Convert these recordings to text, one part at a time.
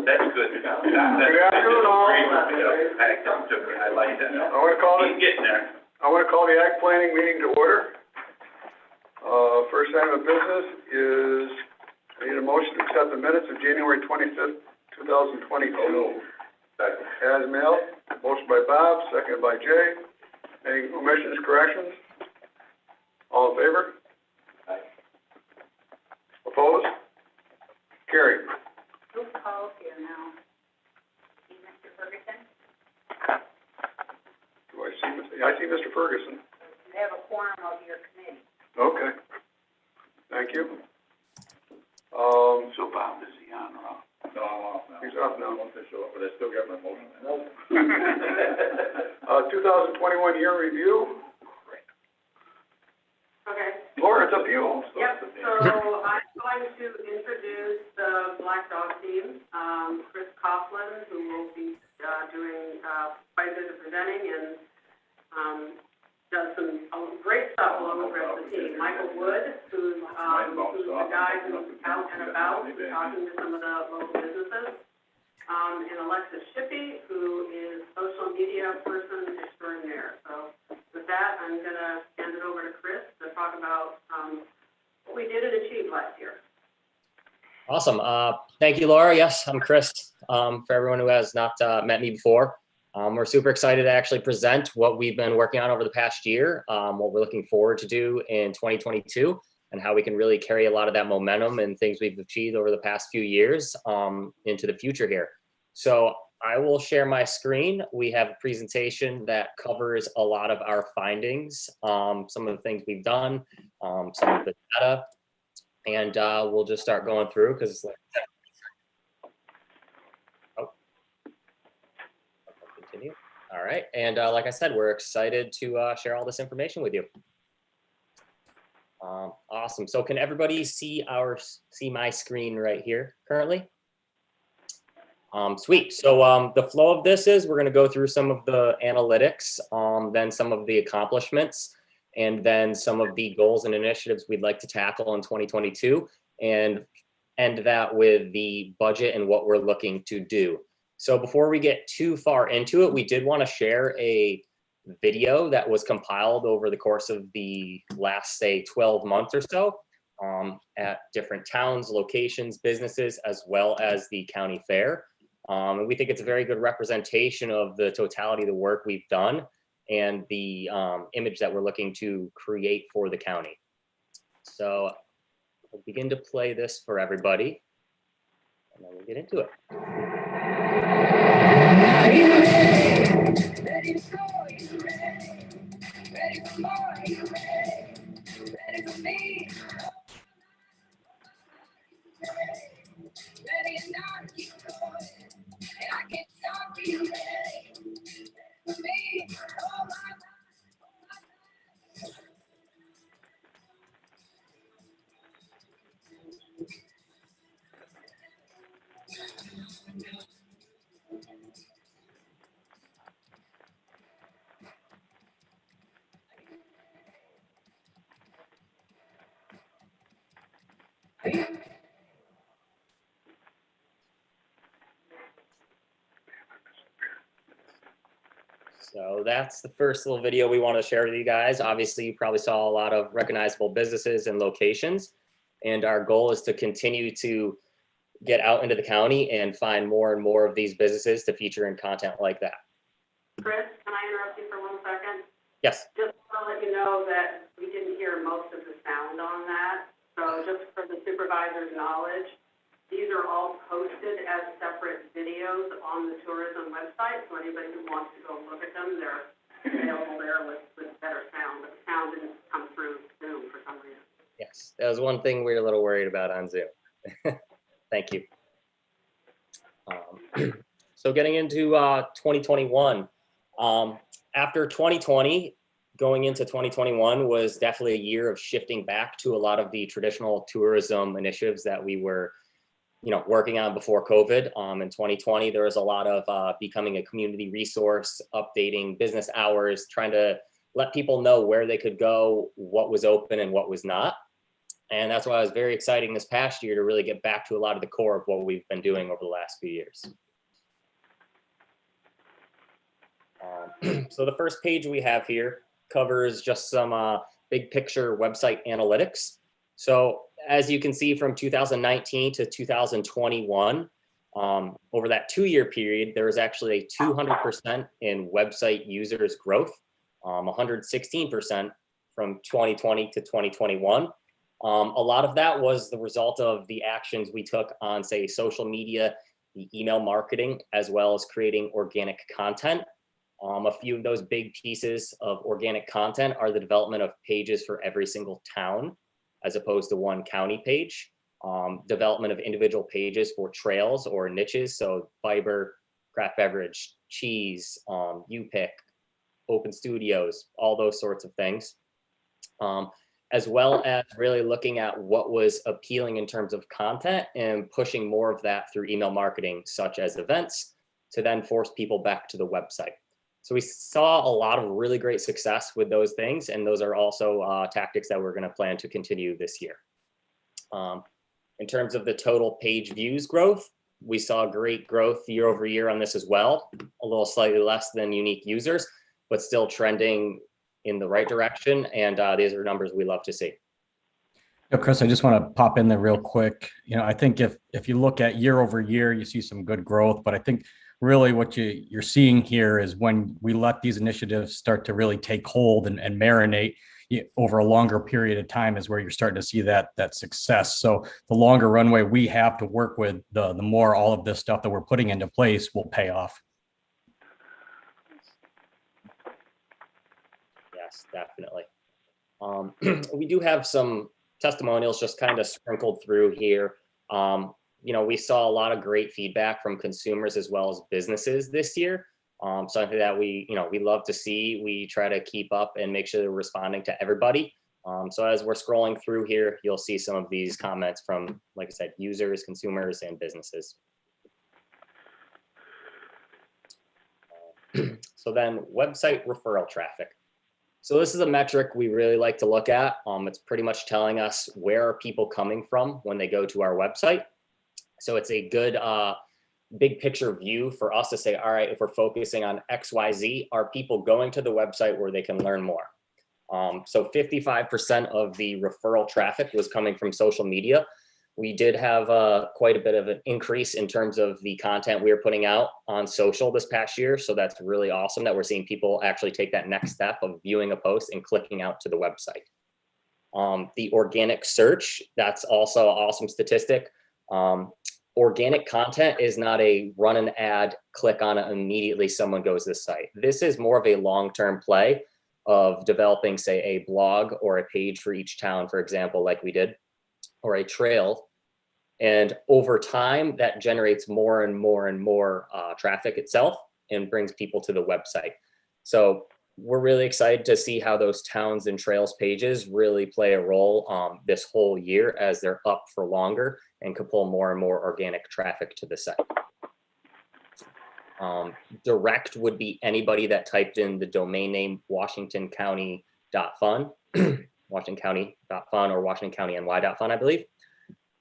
That's good. Good afternoon, all. I like that. I want to call He's getting there. the Ag Planning meeting to order. First item of business is, I need a motion to accept the minutes of January 25th, 2022. As mailed, motion by Bob, seconded by Jay. Any omissions, corrections? All in favor? Aye. Opposed? Carried. Who's called here now? See Mr. Ferguson? I see Mr. Ferguson. You have a quorum of your committee. Okay. Thank you. So Bob, is he on or off? No, I'm off now. He's off now. I want to show up, but I still got my motion. 2021 year review. Okay. Laura, it's up to you. Yep, so I'm going to introduce the Black Dog team. Chris Coughlin, who will be doing quite a bit of presenting and does some great stuff along with the rest of the team. Michael Wood, who's the guy who's out and about talking to some of the local businesses. And Alexis Shippey, who is social media person extraordinaire. So with that, I'm going to hand it over to Chris to talk about what we did and achieved last year. Awesome. Thank you, Laura. Yes, I'm Chris. For everyone who has not met me before, we're super excited to actually present what we've been working on over the past year, what we're looking forward to do in 2022, and how we can really carry a lot of that momentum and things we've achieved over the past few years into the future here. So I will share my screen. We have a presentation that covers a lot of our findings, some of the things we've done, some of the data, and we'll just start going through because continue. All right, and like I said, we're excited to share all this information with you. Awesome. So can everybody see my screen right here currently? Sweet. So the flow of this is we're going to go through some of the analytics, then some of the accomplishments, and then some of the goals and initiatives we'd like to tackle in 2022, and end that with the budget and what we're looking to do. So before we get too far into it, we did want to share a video that was compiled over the course of the last, say, 12 months or so at different towns, locations, businesses, as well as the county fair. And we think it's a very good representation of the totality of the work we've done and the image that we're looking to create for the county. So I'll begin to play this for everybody, and then we'll get into it. Are you ready? Ready to go? Are you ready? Ready for more? Are you ready? Ready for me? Ready or not, keep going. And I can't stop you. Ready for me? Oh my God. So that's the first little video we want to share with you guys. Obviously, you probably saw a lot of recognizable businesses and locations, and our goal is to continue to get out into the county and find more and more of these businesses to feature in content like that. Chris, can I interrupt you for 1 second? Yes. Just to let you know that we didn't hear most of the sound on that. So just for the supervisor's knowledge, these are all posted as separate videos on the tourism website. So anybody who wants to go look at them, they're available there with better sound. But the sound didn't come through Zoom for some reason. Yes, that was one thing we were a little worried about on Zoom. Thank you. So getting into 2021, after 2020, going into 2021 was definitely a year of shifting back to a lot of the traditional tourism initiatives that we were, working on before COVID. In 2020, there was a lot of becoming a community resource, updating business hours, trying to let people know where they could go, what was open and what was not. And that's why it was very exciting this past year to really get back to a lot of the core of what we've been doing over the last few years. So the first page we have here covers just some big picture website analytics. So as you can see from 2019 to 2021, over that 2-year period, there was actually a 200% in website users growth, 116% from 2020 to 2021. A lot of that was the result of the actions we took on, say, social media, the email marketing, as well as creating organic content. A few of those big pieces of organic content are the development of pages for every single town, as opposed to one county page. Development of individual pages for trails or niches, so fiber, craft beverage, cheese, U-Pick, open studios, all those sorts of things. As well as really looking at what was appealing in terms of content and pushing more of that through email marketing, such as events, to then force people back to the website. So we saw a lot of really great success with those things, and those are also tactics that we're going to plan to continue this year. In terms of the total page views growth, we saw great growth year over year on this as well, a little slightly less than unique users, but still trending in the right direction. And these are numbers we love to see. Chris, I just want to pop in there real quick. I think if you look at year over year, you see some good growth, but I think really what you're seeing here is when we let these initiatives start to really take hold and marinate over a longer period of time is where you're starting to see that success. So the longer runway we have to work with, the more all of this stuff that we're putting into place will pay off. Yes, definitely. We do have some testimonials just kind of sprinkled through here. We saw a lot of great feedback from consumers as well as businesses this year. Something that we love to see. We try to keep up and make sure they're responding to everybody. So as we're scrolling through here, you'll see some of these comments from, like I said, users, consumers, and businesses. So then website referral traffic. So this is a metric we really like to look at. It's pretty much telling us where are people coming from when they go to our website. So it's a good big picture view for us to say, all right, if we're focusing on XYZ, are people going to the website where they can learn more? So 55% of the referral traffic was coming from social media. We did have quite a bit of an increase in terms of the content we were putting out on social this past year. So that's really awesome that we're seeing people actually take that next step of viewing a post and clicking out to the website. The organic search, that's also an awesome statistic. Organic content is not a run an ad, click on it, immediately someone goes to the site. This is more of a long-term play of developing, say, a blog or a page for each town, for example, like we did, or a trail. And over time, that generates more and more and more traffic itself and brings people to the website. So we're really excited to see how those towns and trails pages really play a role this whole year as they're up for longer and can pull more and more organic traffic to the site. Direct would be anybody that typed in the domain name washingtoncounty.fun, washingtoncounty.fun or washingtoncountyny.fun, I believe.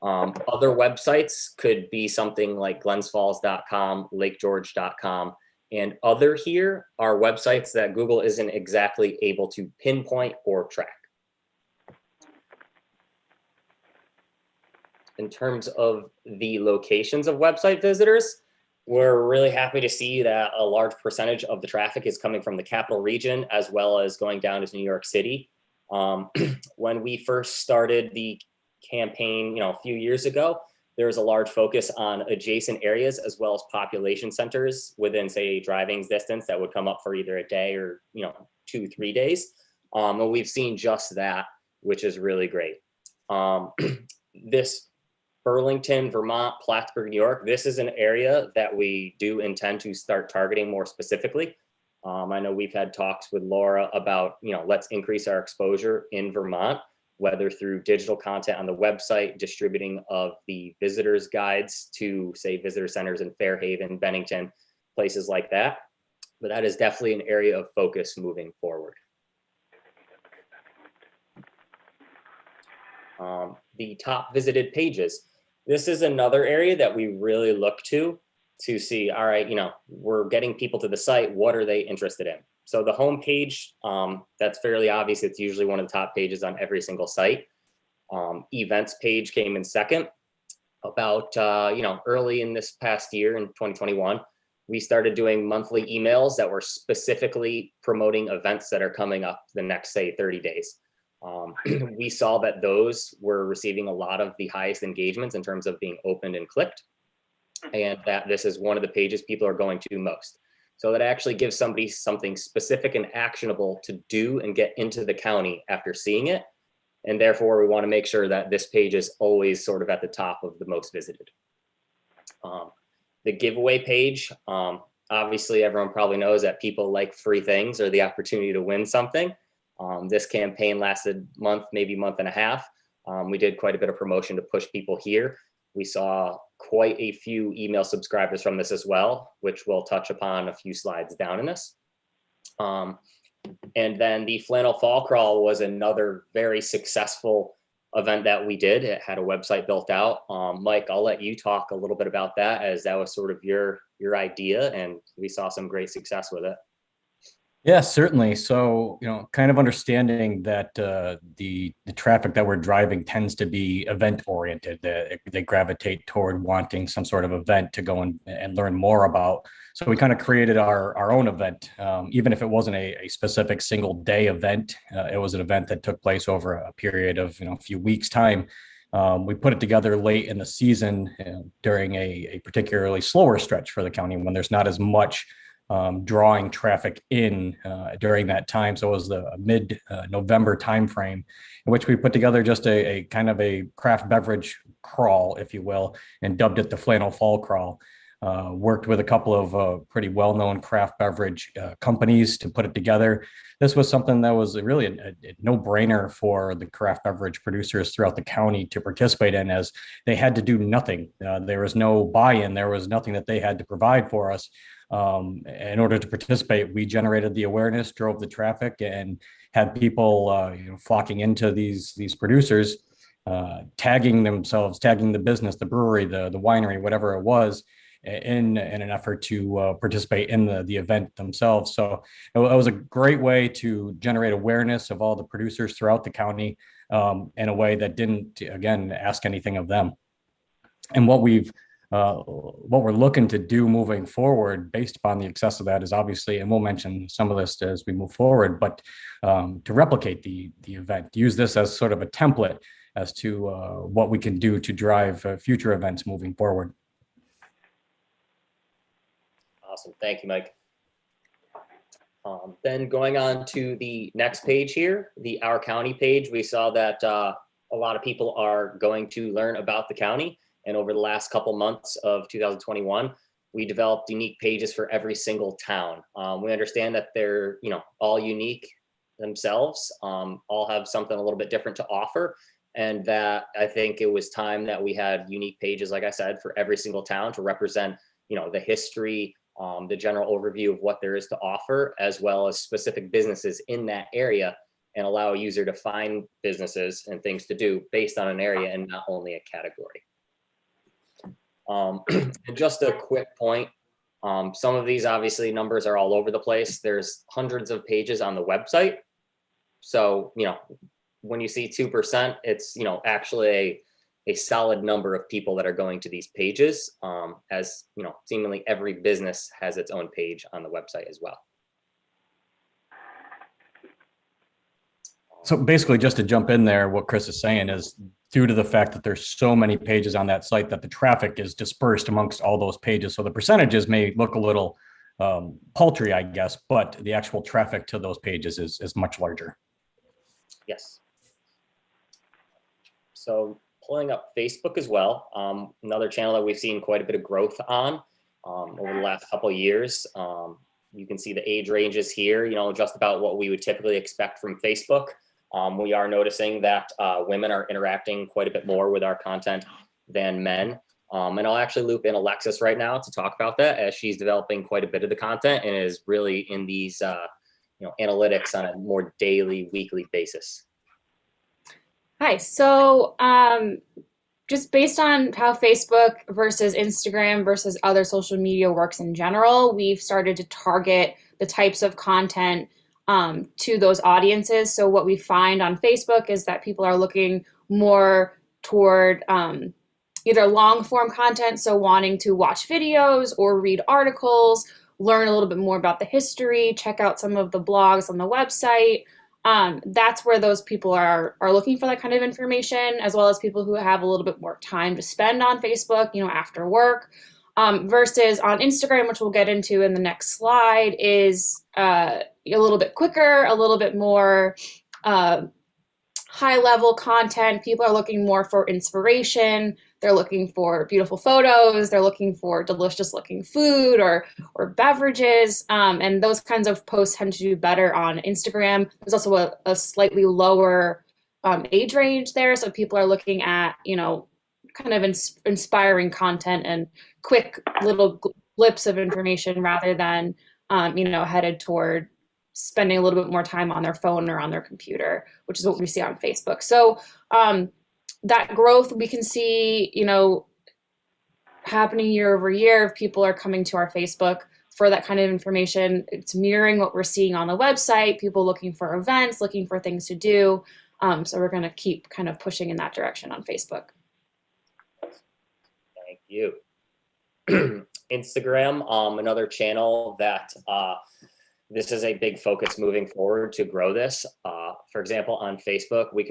Other websites could be something like glensfalls.com, lakegeorge.com, and other here are websites that Google isn't exactly able to pinpoint or track. In terms of the locations of website visitors, we're really happy to see that a large percentage of the traffic is coming from the capital region as well as going down to New York City. When we first started the campaign, a few years ago, there was a large focus on adjacent areas as well as population centers within, say, driving distance that would come up for either a day or 2-3 days. And we've seen just that, which is really great. This Burlington, Vermont, Plattsburgh, New York, this is an area that we do intend to start targeting more specifically. I know we've had talks with Laura about, let's increase our exposure in Vermont, whether through digital content on the website, distributing of the visitors guides to, say, visitor centers in Fairhaven, Bennington, places like that. But that is definitely an area of focus moving forward. The top visited pages. This is another area that we really look to see, all right, we're getting people to the site. What are they interested in? So the home page, that's fairly obvious. It's usually one of the top pages on every single site. Events page came in second. About, early in this past year in 2021, we started doing monthly emails that were specifically promoting events that are coming up the next, say, 30 days. We saw that those were receiving a lot of the highest engagements in terms of being opened and clicked, and that this is one of the pages people are going to most. So that actually gives somebody something specific and actionable to do and get into the county after seeing it. And therefore, we want to make sure that this page is always sort of at the top of the most visited. The giveaway page, obviously everyone probably knows that people like free things or the opportunity to win something. This campaign lasted month, maybe month and a half. We did quite a bit of promotion to push people here. We saw quite a few email subscribers from this as well, which we'll touch upon a few slides down in this. And then the Flannel Fall Crawl was another very successful event that we did. It had a website built out. Mike, I'll let you talk a little bit about that, as that was sort of your idea, and we saw some great success with it. Yeah, certainly. So, kind of understanding that the traffic that we're driving tends to be event oriented. They gravitate toward wanting some sort of event to go and learn more about. So we kind of created our own event, even if it wasn't a specific single day event. It was an event that took place over a period of a few weeks' time. We put it together late in the season during a particularly slower stretch for the county when there's not as much drawing traffic in during that time. So it was the mid-November timeframe in which we put together just a kind of a craft beverage crawl, if you will, and dubbed it the Flannel Fall Crawl. Worked with a couple of pretty well-known craft beverage companies to put it together. This was something that was really a no-brainer for the craft beverage producers throughout the county to participate in, as they had to do nothing. There was no buy-in. There was nothing that they had to provide for us. In order to participate, we generated the awareness, drove the traffic, and had people flocking into these producers, tagging themselves, tagging the business, the brewery, the winery, whatever it was, in an effort to participate in the event themselves. So it was a great way to generate awareness of all the producers throughout the county in a way that didn't, again, ask anything of them. And what we're looking to do moving forward based upon the success of that is obviously, and we'll mention some of this as we move forward, but to replicate the event, use this as sort of a template as to what we can do to drive future events moving forward. Awesome. Thank you, Mike. Then going on to the next page here, the Our County page, we saw that a lot of people are going to learn about the county. And over the last couple months of 2021, we developed unique pages for every single town. We understand that they're, all unique themselves, all have something a little bit different to offer. And that I think it was time that we had unique pages, like I said, for every single town to represent, the history, the general overview of what there is to offer, as well as specific businesses in that area, and allow a user to find businesses and things to do based on an area and not only a category. And just a quick point, some of these obviously numbers are all over the place. There's hundreds of pages on the website. So, when you see 2%, it's, actually a solid number of people that are going to these pages, as, seemingly every business has its own page on the website as well. So basically, just to jump in there, what Chris is saying is, due to the fact that there's so many pages on that site, that the traffic is dispersed amongst all those pages. So the percentages may look a little paltry, I guess, but the actual traffic to those pages is much larger. Yes. So pulling up Facebook as well, another channel that we've seen quite a bit of growth on over the last couple of years. You can see the age ranges here, just about what we would typically expect from Facebook. We are noticing that women are interacting quite a bit more with our content than men. And I'll actually loop in Alexis right now to talk about that, as she's developing quite a bit of the content and is really in these analytics on a more daily, weekly basis. Hi. So, just based on how Facebook versus Instagram versus other social media works in general, we've started to target the types of content to those audiences. So, what we find on Facebook is that people are looking more toward either long form content, so wanting to watch videos or read articles, learn a little bit more about the history, check out some of the blogs on the website. That's where those people are looking for that kind of information, as well as people who have a little bit more time to spend on Facebook, after work. Versus on Instagram, which we'll get into in the next slide, is a little bit quicker, a little bit more high level content. People are looking more for inspiration. They're looking for beautiful photos. They're looking for delicious looking food or beverages. And those kinds of posts tend to do better on Instagram. There's also a slightly lower age range there. So people are looking at, kind of inspiring content and quick little blips of information rather than, headed toward spending a little bit more time on their phone or on their computer, which is what we see on Facebook. So that growth we can see, happening year over year. If people are coming to our Facebook for that kind of information, it's mirroring what we're seeing on the website, people looking for events, looking for things to do. So we're going to keep kind of pushing in that direction on Facebook. Thank you. Instagram, another channel that this is a big focus moving forward to grow this. For example, on Facebook, we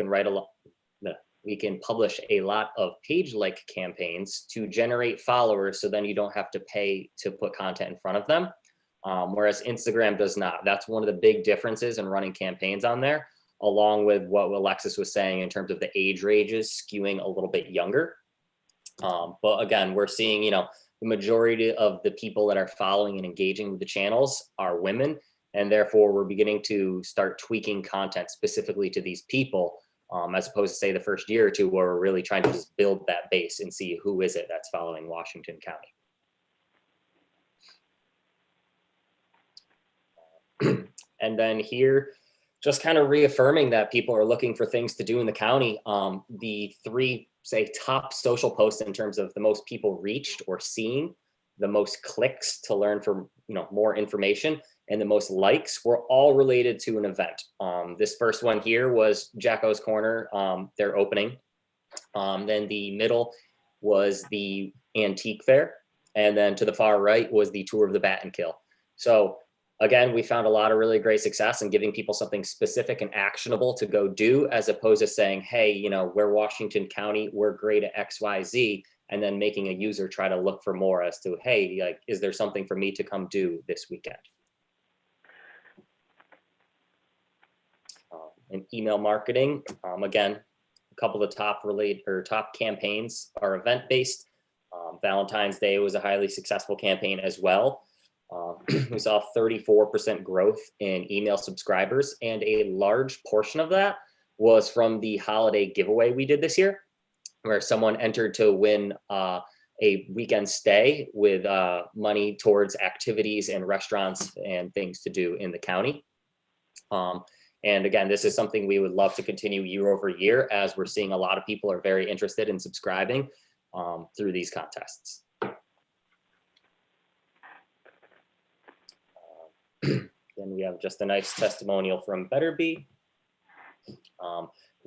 can publish a lot of page-like campaigns to generate followers, so then you don't have to pay to put content in front of them, whereas Instagram does not. That's one of the big differences in running campaigns on there, along with what Alexis was saying in terms of the age ranges skewing a little bit younger. But again, we're seeing, the majority of the people that are following and engaging with the channels are women, and therefore we're beginning to start tweaking content specifically to these people, as opposed to say the first year or two where we're really trying to just build that base and see who is it that's following Washington County. And then here, just kind of reaffirming that people are looking for things to do in the county. The three, say, top social posts in terms of the most people reached or seen, the most clicks to learn for more information, and the most likes were all related to an event. This first one here was Jacko's Corner, their opening. Then the middle was the antique fair. And then to the far right was the tour of the Bat and Kill. So again, we found a lot of really great success in giving people something specific and actionable to go do, as opposed to saying, hey, we're Washington County, we're great at XYZ, and then making a user try to look for more as to, hey, is there something for me to come do this weekend? And email marketing, again, a couple of the top campaigns are event-based. Valentine's Day was a highly successful campaign as well. We saw 34% growth in email subscribers, and a large portion of that was from the holiday giveaway we did this year, where someone entered to win a weekend stay with money towards activities and restaurants and things to do in the county. And again, this is something we would love to continue year over year, as we're seeing a lot of people are very interested in subscribing through these contests. Then we have just a nice testimonial from Betterbee.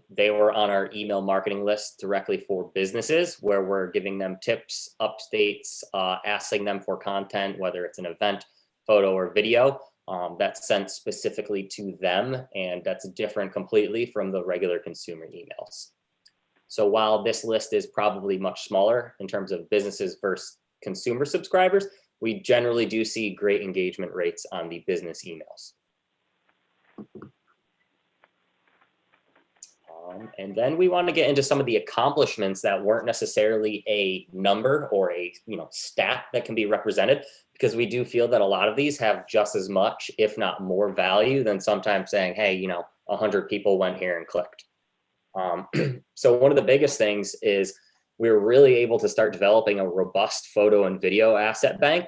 They were on our email marketing list directly for businesses, where we're giving them tips, updates, asking them for content, whether it's an event, photo, or video. That's sent specifically to them, and that's different completely from the regular consumer emails. So while this list is probably much smaller in terms of businesses versus consumer subscribers, we generally do see great engagement rates on the business emails. And then we want to get into some of the accomplishments that weren't necessarily a number or a stat that can be represented, because we do feel that a lot of these have just as much, if not more, value than sometimes saying, hey, 100 people went here and clicked. So one of the biggest things is we were really able to start developing a robust photo and video asset bank.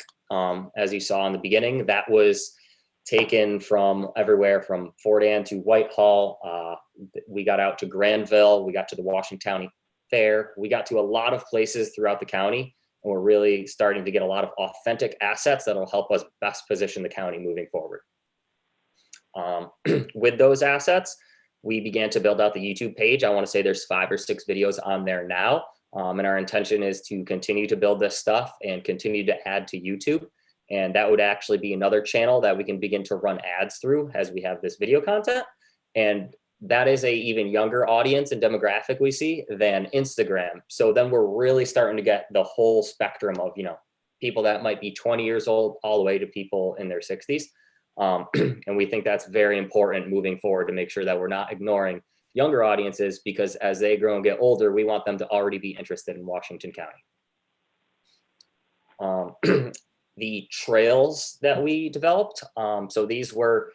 As you saw in the beginning, that was taken from everywhere from Fort Anne to Whitehall. We got out to Granville. We got to the Washington County Fair. We got to a lot of places throughout the county, and we're really starting to get a lot of authentic assets that'll help us best position the county moving forward. With those assets, we began to build out the YouTube page. I want to say there's 5 or 6 videos on there now. And our intention is to continue to build this stuff and continue to add to YouTube. And that would actually be another channel that we can begin to run ads through as we have this video content. And that is a even younger audience and demographic we see than Instagram. So then we're really starting to get the whole spectrum of, people that might be 20 years old all the way to people in their 60s. And we think that's very important moving forward to make sure that we're not ignoring younger audiences, because as they grow and get older, we want them to already be interested in Washington County. The trails that we developed, so these were,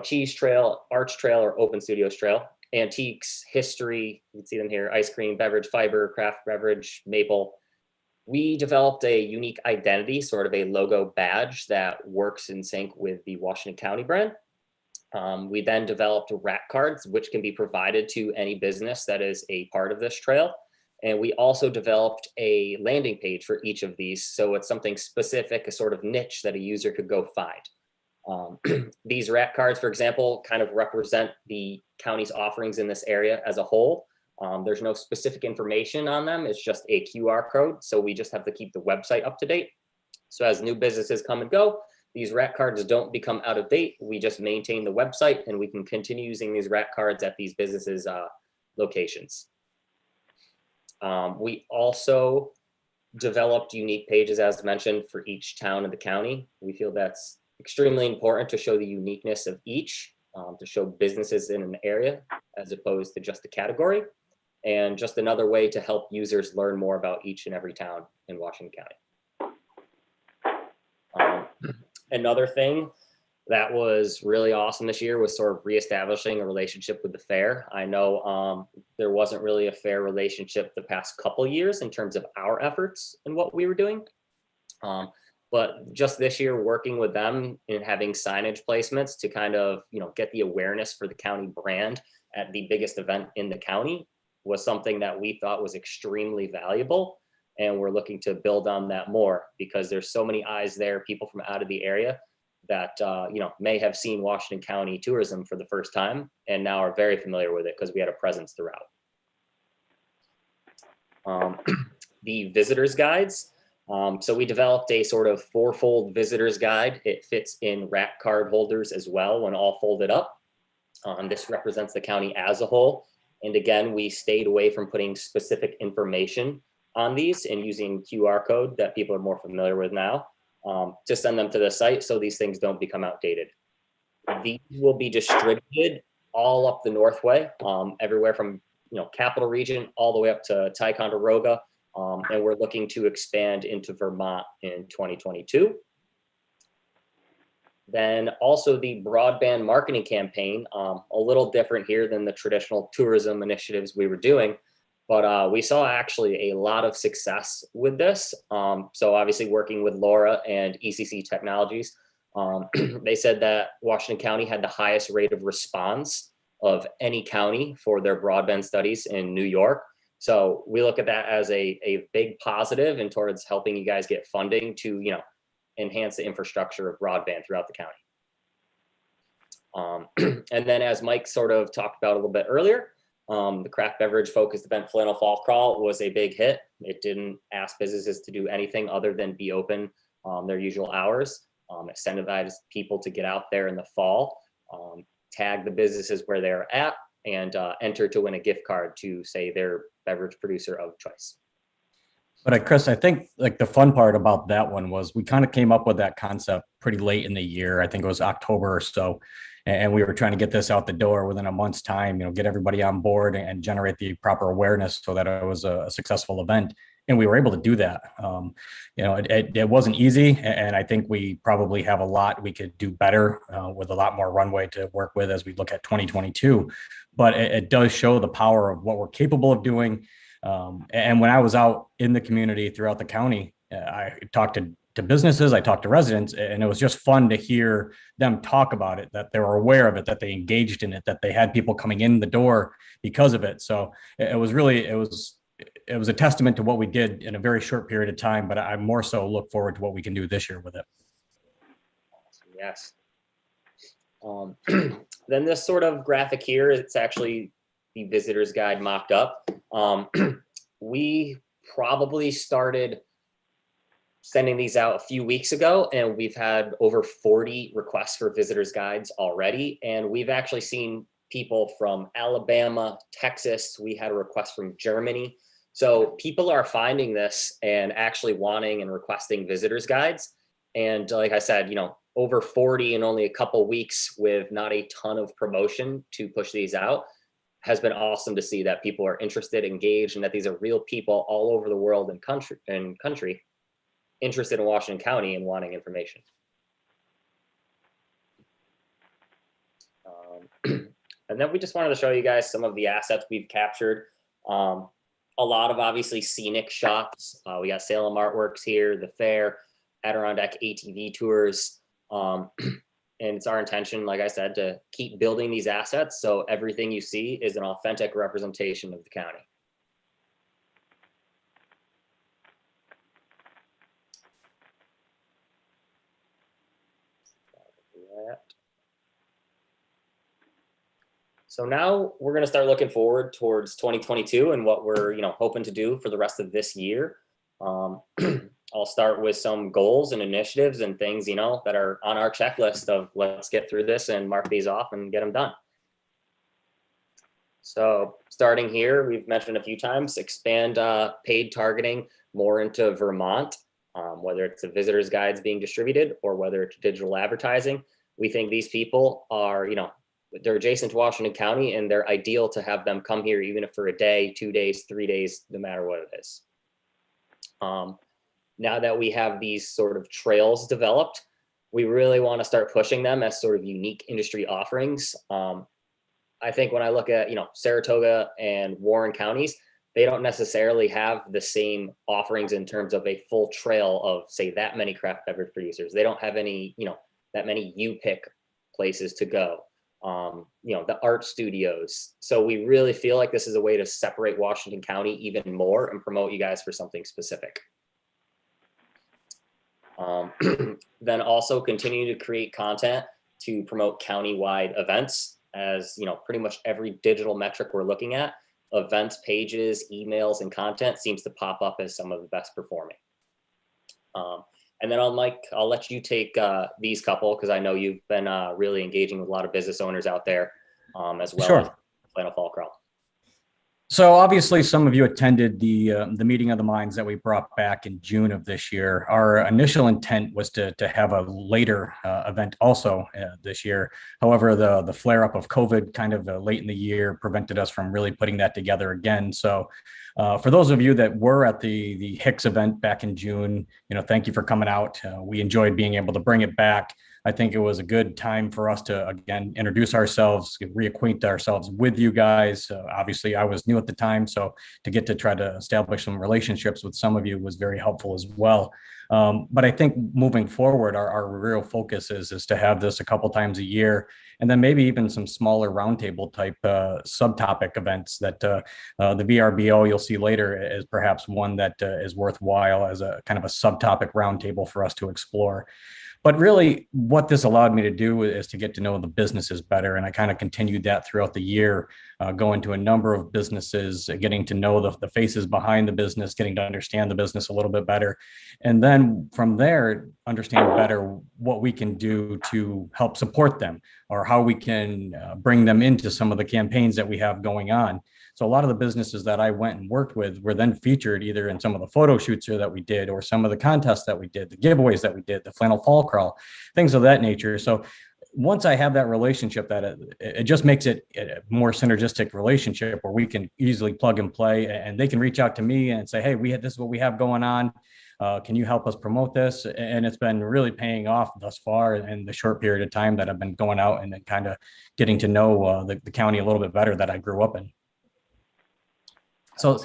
Cheese Trail, Arch Trail, or Open Studios Trail, antiques, history, you can see them here, ice cream, beverage, fiber, craft beverage, maple. We developed a unique identity, sort of a logo badge that works in sync with the Washington County brand. We then developed rat cards, which can be provided to any business that is a part of this trail. And we also developed a landing page for each of these. So it's something specific, a sort of niche that a user could go find. These rat cards, for example, kind of represent the county's offerings in this area as a whole. There's no specific information on them. It's just a QR code. So we just have to keep the website up to date. So as new businesses come and go, these rat cards don't become out of date. We just maintain the website, and we can continue using these rat cards at these businesses' locations. We also developed unique pages, as mentioned, for each town in the county. We feel that's extremely important to show the uniqueness of each, to show businesses in an area as opposed to just a category, and just another way to help users learn more about each and every town in Washington County. Another thing that was really awesome this year was sort of reestablishing a relationship with the fair. I know there wasn't really a fair relationship the past couple years in terms of our efforts and what we were doing. But just this year, working with them and having signage placements to kind of, get the awareness for the county brand at the biggest event in the county was something that we thought was extremely valuable. And we're looking to build on that more, because there's so many eyes there, people from out of the area that, may have seen Washington County tourism for the first time and now are very familiar with it because we had a presence throughout. The visitors guides. So we developed a sort of 4-fold visitors guide. It fits in rat card holders as well when all folded up. This represents the county as a whole. And again, we stayed away from putting specific information on these and using QR code that people are more familiar with now to send them to the site so these things don't become outdated. These will be distributed all up the Northway, everywhere from Capital Region all the way up to Ticonderoga, and we're looking to expand into Vermont in 2022. Then also the broadband marketing campaign, a little different here than the traditional tourism initiatives we were doing. But we saw actually a lot of success with this. So obviously working with Laura and ECC Technologies, they said that Washington County had the highest rate of response of any county for their broadband studies in New York. So we look at that as a big positive and towards helping you guys get funding to, enhance the infrastructure of broadband throughout the county. And then as Mike sort of talked about a little bit earlier, the craft beverage focused event Flannel Fall Crawl was a big hit. It didn't ask businesses to do anything other than be open their usual hours, incentivize people to get out there in the fall, tag the businesses where they're at, and enter to win a gift card to, say, their beverage producer of choice. But Chris, I think like the fun part about that one was we kind of came up with that concept pretty late in the year. I think it was October or so. And we were trying to get this out the door within a month's time, get everybody on board and generate the proper awareness so that it was a successful event. And we were able to do that. It wasn't easy. And I think we probably have a lot we could do better with a lot more runway to work with as we look at 2022. But it does show the power of what we're capable of doing. And when I was out in the community throughout the county, I talked to to businesses, I talked to residents, and it was just fun to hear them talk about it, that they were aware of it, that they engaged in it, that they had people coming in the door because of it. So it was really, it was a testament to what we did in a very short period of time, but I more so look forward to what we can do this year with it. Yes. Then this sort of graphic here, it's actually the visitor's guide mocked up. We probably started sending these out a few weeks ago, and we've had over 40 requests for visitors guides already. And we've actually seen people from Alabama, Texas. We had a request from Germany. So people are finding this and actually wanting and requesting visitors guides. And like I said, you know, over 40 in only a couple weeks with not a ton of promotion to push these out has been awesome to see that people are interested, engaged, and that these are real people all over the world and country interested in Washington County and wanting information. And then we just wanted to show you guys some of the assets we've captured. A lot of obviously scenic shots. We got Salem Artworks here, the fair, Adirondack ATV tours. And it's our intention, like I said, to keep building these assets so everything you see is an authentic representation of the county. So now we're going to start looking forward towards 2022 and what we're, you know, hoping to do for the rest of this year. I'll start with some goals and initiatives and things, you know, that are on our checklist of let's get through this and mark these off and get them done. So starting here, we've mentioned a few times, expand paid targeting more into Vermont, whether it's the visitors guides being distributed or whether it's digital advertising. We think these people are, you know, they're adjacent to Washington County and they're ideal to have them come here, even if for a day, 2 days, 3 days, no matter what it is. Now that we have these sort of trails developed, we really want to start pushing them as sort of unique industry offerings. I think when I look at, you know, Saratoga and Warren counties, they don't necessarily have the same offerings in terms of a full trail of, say, that many craft beverage producers. They don't have any, you know, that many U-Pick places to go. You know, the art studios. So we really feel like this is a way to separate Washington County even more and promote you guys for something specific. Then also continue to create content to promote county-wide events. As you know, pretty much every digital metric we're looking at, events, pages, emails, and content seems to pop up as some of the best performing. And then Mike, I'll let you take these couple because I know you've been really engaging with a lot of business owners out there as well. Sure. As Flannel Fall Crawl. So obviously some of you attended the meeting of the minds that we brought back in June of this year. Our initial intent was to have a later event also this year. However, the flare up of COVID kind of late in the year prevented us from really putting that together again. So for those of you that were at the Hicks event back in June, you know, thank you for coming out. We enjoyed being able to bring it back. I think it was a good time for us to, again, introduce ourselves, reacquaint ourselves with you guys. Obviously, I was new at the time, so to get to try to establish some relationships with some of you was very helpful as well. But I think moving forward, our real focus is to have this a couple times a year, and then maybe even some smaller roundtable type subtopic events that the VRBO you'll see later is perhaps one that is worthwhile as a kind of a subtopic roundtable for us to explore. But really what this allowed me to do is to get to know the businesses better. And I kind of continued that throughout the year, going to a number of businesses, getting to know the faces behind the business, getting to understand the business a little bit better. And then from there, understand better what we can do to help support them or how we can bring them into some of the campaigns that we have going on. So a lot of the businesses that I went and worked with were then featured either in some of the photo shoots that we did or some of the contests that we did, the giveaways that we did, the Flannel Fall Crawl, things of that nature. So once I have that relationship, that it just makes it a more synergistic relationship where we can easily plug and play, and they can reach out to me and say, hey, this is what we have going on. Can you help us promote this? And it's been really paying off thus far in the short period of time that I've been going out and then kind of getting to know the county a little bit better that I grew up in. So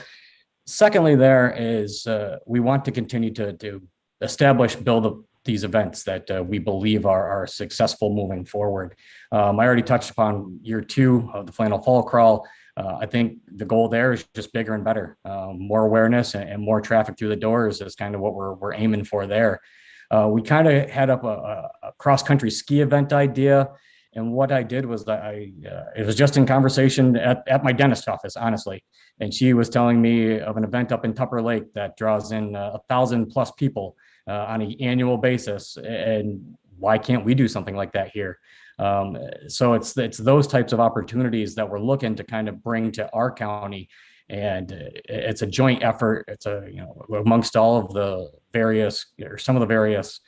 secondly, there is we want to continue to establish, build these events that we believe are successful moving forward. I already touched upon year 2 of the Flannel Fall Crawl. I think the goal there is just bigger and better. More awareness and more traffic through the doors is kind of what we're aiming for there. We kind of had up a cross-country ski event idea. And what I did was it was just in conversation at my dentist office, honestly. And she was telling me of an event up in Tupper Lake that draws in 1,000+ people on an annual basis. And why can't we do something like that here? So it's those types of opportunities that we're looking to kind of bring to our county. And it's a joint effort. It's amongst all of the various, or some of the various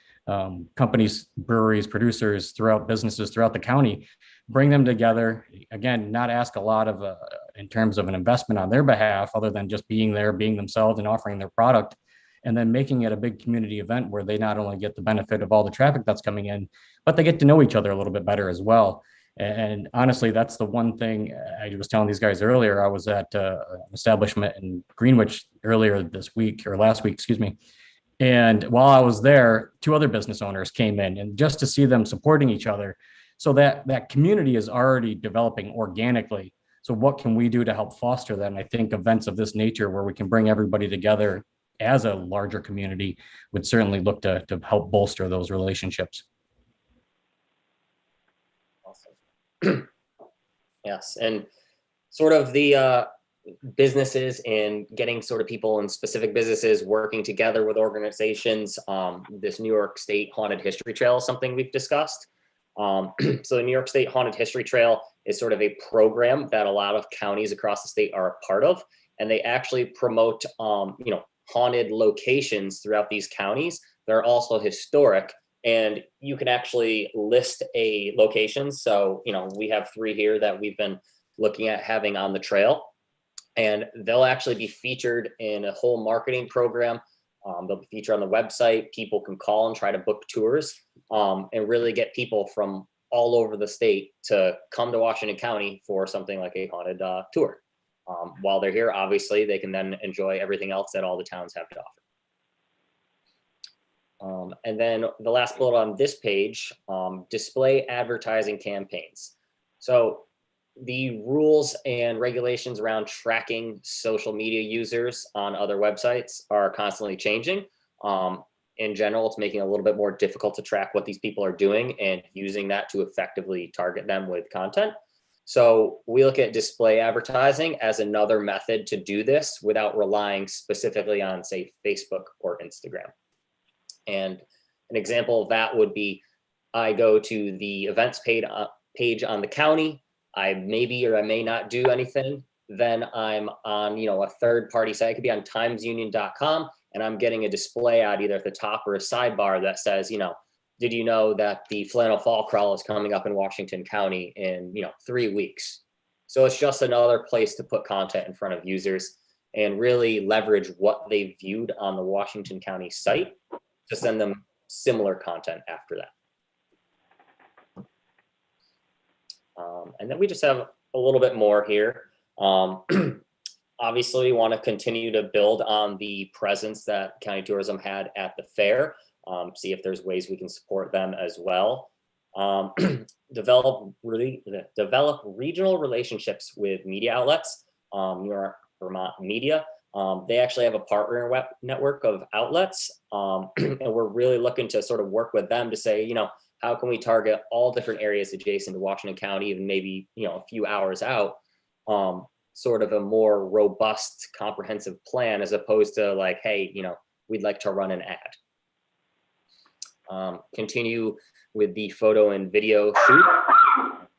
companies, breweries, producers, businesses throughout the county, bring them together. Again, not ask a lot of in terms of an investment on their behalf, other than just being there, being themselves and offering their product, and then making it a big community event where they not only get the benefit of all the traffic that's coming in, but they get to know each other a little bit better as well. And honestly, that's the one thing I was telling these guys earlier. I was at an establishment in Greenwich earlier this week, or last week, excuse me. And while I was there, 2 other business owners came in, and just to see them supporting each other, so that community is already developing organically. So what can we do to help foster that? And I think events of this nature, where we can bring everybody together as a larger community, would certainly look to help bolster those relationships. Awesome. Yes, and sort of the businesses and getting sort of people in specific businesses working together with organizations. This New York State Haunted History Trail is something we've discussed. So the New York State Haunted History Trail is sort of a program that a lot of counties across the state are a part of, and they actually promote, haunted locations throughout these counties. They're also historic, and you can actually list a location. So, we have 3 here that we've been looking at having on the trail, and they'll actually be featured in a whole marketing program. They'll be featured on the website. People can call and try to book tours, and really get people from all over the state to come to Washington County for something like a haunted tour. While they're here, obviously, they can then enjoy everything else that all the towns have to offer. And then the last bullet on this page, display advertising campaigns. So the rules and regulations around tracking social media users on other websites are constantly changing. In general, it's making it a little bit more difficult to track what these people are doing and using that to effectively target them with content. So we look at display advertising as another method to do this without relying specifically on, say, Facebook or Instagram. And an example of that would be, I go to the events page on the county. I maybe or I may not do anything. Then I'm on, a third-party site. It could be on timesunion.com, and I'm getting a display ad either at the top or a sidebar that says, did you know that the Flannel Fall Crawl is coming up in Washington County in, 3 weeks? So it's just another place to put content in front of users and really leverage what they viewed on the Washington County site to send them similar content after that. And then we just have a little bit more here. Obviously, we want to continue to build on the presence that county tourism had at the fair. See if there's ways we can support them as well. Develop regional relationships with media outlets. New York Vermont Media. They actually have a partner network of outlets, and we're really looking to sort of work with them to say, how can we target all different areas adjacent to Washington County, even maybe, a few hours out, sort of a more robust, comprehensive plan, as opposed to like, hey, we'd like to run an ad. Continue with the photo and video shoot.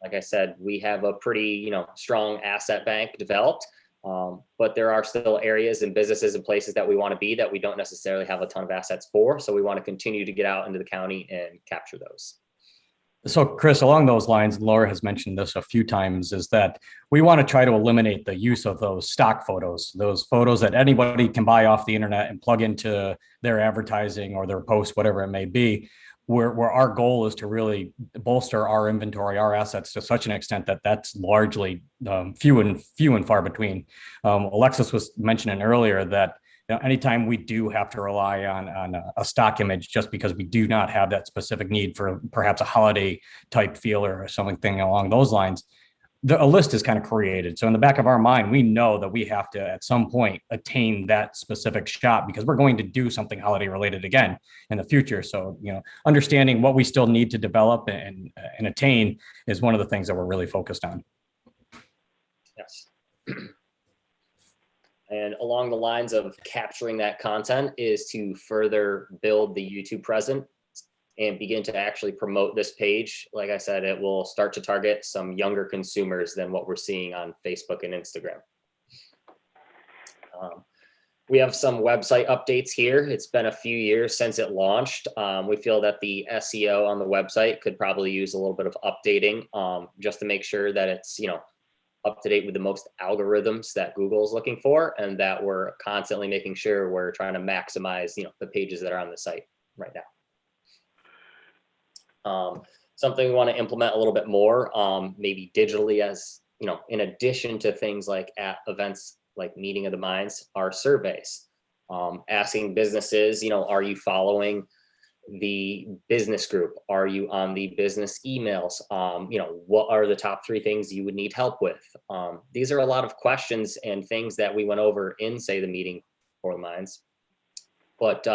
Like I said, we have a pretty, strong asset bank developed, but there are still areas and businesses and places that we want to be that we don't necessarily have a ton of assets for. So we want to continue to get out into the county and capture those. So Chris, along those lines, and Laura has mentioned this a few times, is that we want to try to eliminate the use of those stock photos, those photos that anybody can buy off the internet and plug into their advertising or their post, whatever it may be, where our goal is to really bolster our inventory, our assets to such an extent that that's largely few and far between. Alexis was mentioning earlier that anytime we do have to rely on a stock image just because we do not have that specific need for perhaps a holiday type feel or something along those lines, a list is kind of created. So in the back of our mind, we know that we have to at some point attain that specific shot because we're going to do something holiday related again in the future. So, understanding what we still need to develop and attain is one of the things that we're really focused on. Yes. And along the lines of capturing that content is to further build the YouTube presence and begin to actually promote this page. Like I said, it will start to target some younger consumers than what we're seeing on Facebook and Instagram. We have some website updates here. It's been a few years since it launched. We feel that the SEO on the website could probably use a little bit of updating just to make sure that it's, up to date with the most algorithms that Google is looking for, and that we're constantly making sure we're trying to maximize, the pages that are on the site right now. Something we want to implement a little bit more, maybe digitally, as in addition to things like at events like Meeting of the Minds, are surveys. Asking businesses, are you following the business group? Are you on the business emails? What are the top 3 things you would need help with? These are a lot of questions and things that we went over in, say, the Meeting for the Minds. But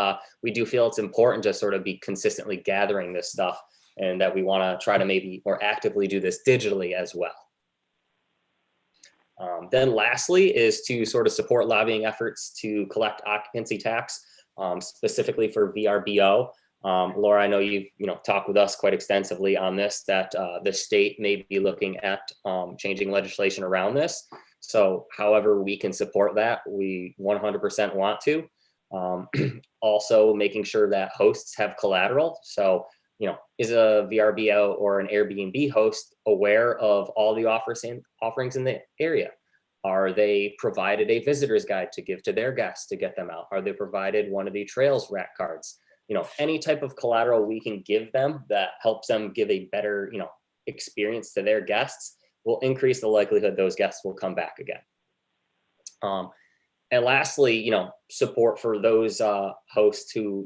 we do feel it's important to sort of be consistently gathering this stuff, and that we want to try to maybe more actively do this digitally as well. Then lastly is to sort of support lobbying efforts to collect occupancy tax, specifically for VRBO. Laura, I know you've talked with us quite extensively on this, that the state may be looking at changing legislation around this. So however we can support that, we 100% want to. Also making sure that hosts have collateral. So, is a VRBO or an Airbnb host aware of all the offerings in the area? Are they provided a visitor's guide to give to their guests to get them out? Are they provided one of the trails rack cards? Any type of collateral we can give them that helps them give a better, experience to their guests will increase the likelihood those guests will come back again. And lastly, support for those hosts who,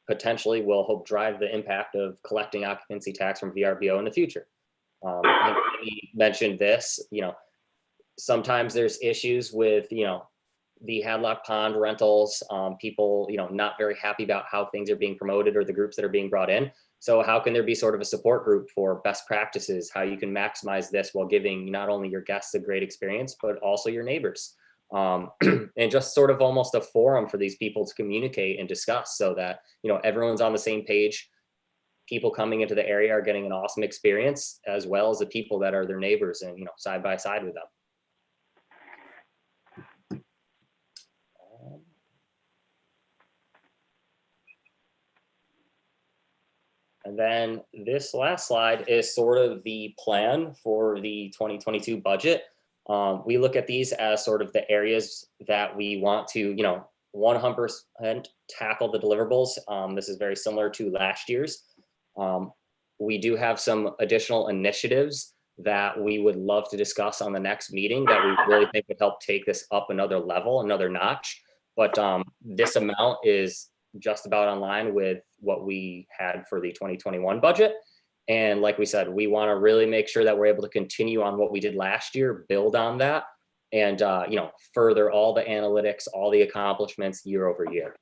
potentially will help drive the impact of collecting occupancy tax from VRBO in the future. I think we mentioned this, sometimes there's issues with, the Hadlock Pond rentals, people, not very happy about how things are being promoted or the groups that are being brought in. So how can there be sort of a support group for best practices, how you can maximize this while giving not only your guests a great experience, but also your neighbors? And just sort of almost a forum for these people to communicate and discuss, so that, everyone's on the same page. People coming into the area are getting an awesome experience, as well as the people that are their neighbors and, side by side with them. And then this last slide is sort of the plan for the 2022 budget. We look at these as sort of the areas that we want to, 100% tackle the deliverables. This is very similar to last year's. We do have some additional initiatives that we would love to discuss on the next meeting that we really think would help take this up another level, another notch. But this amount is just about in line with what we had for the 2021 budget. And like we said, we want to really make sure that we're able to continue on what we did last year, build on that, and further all the analytics, all the accomplishments year over year.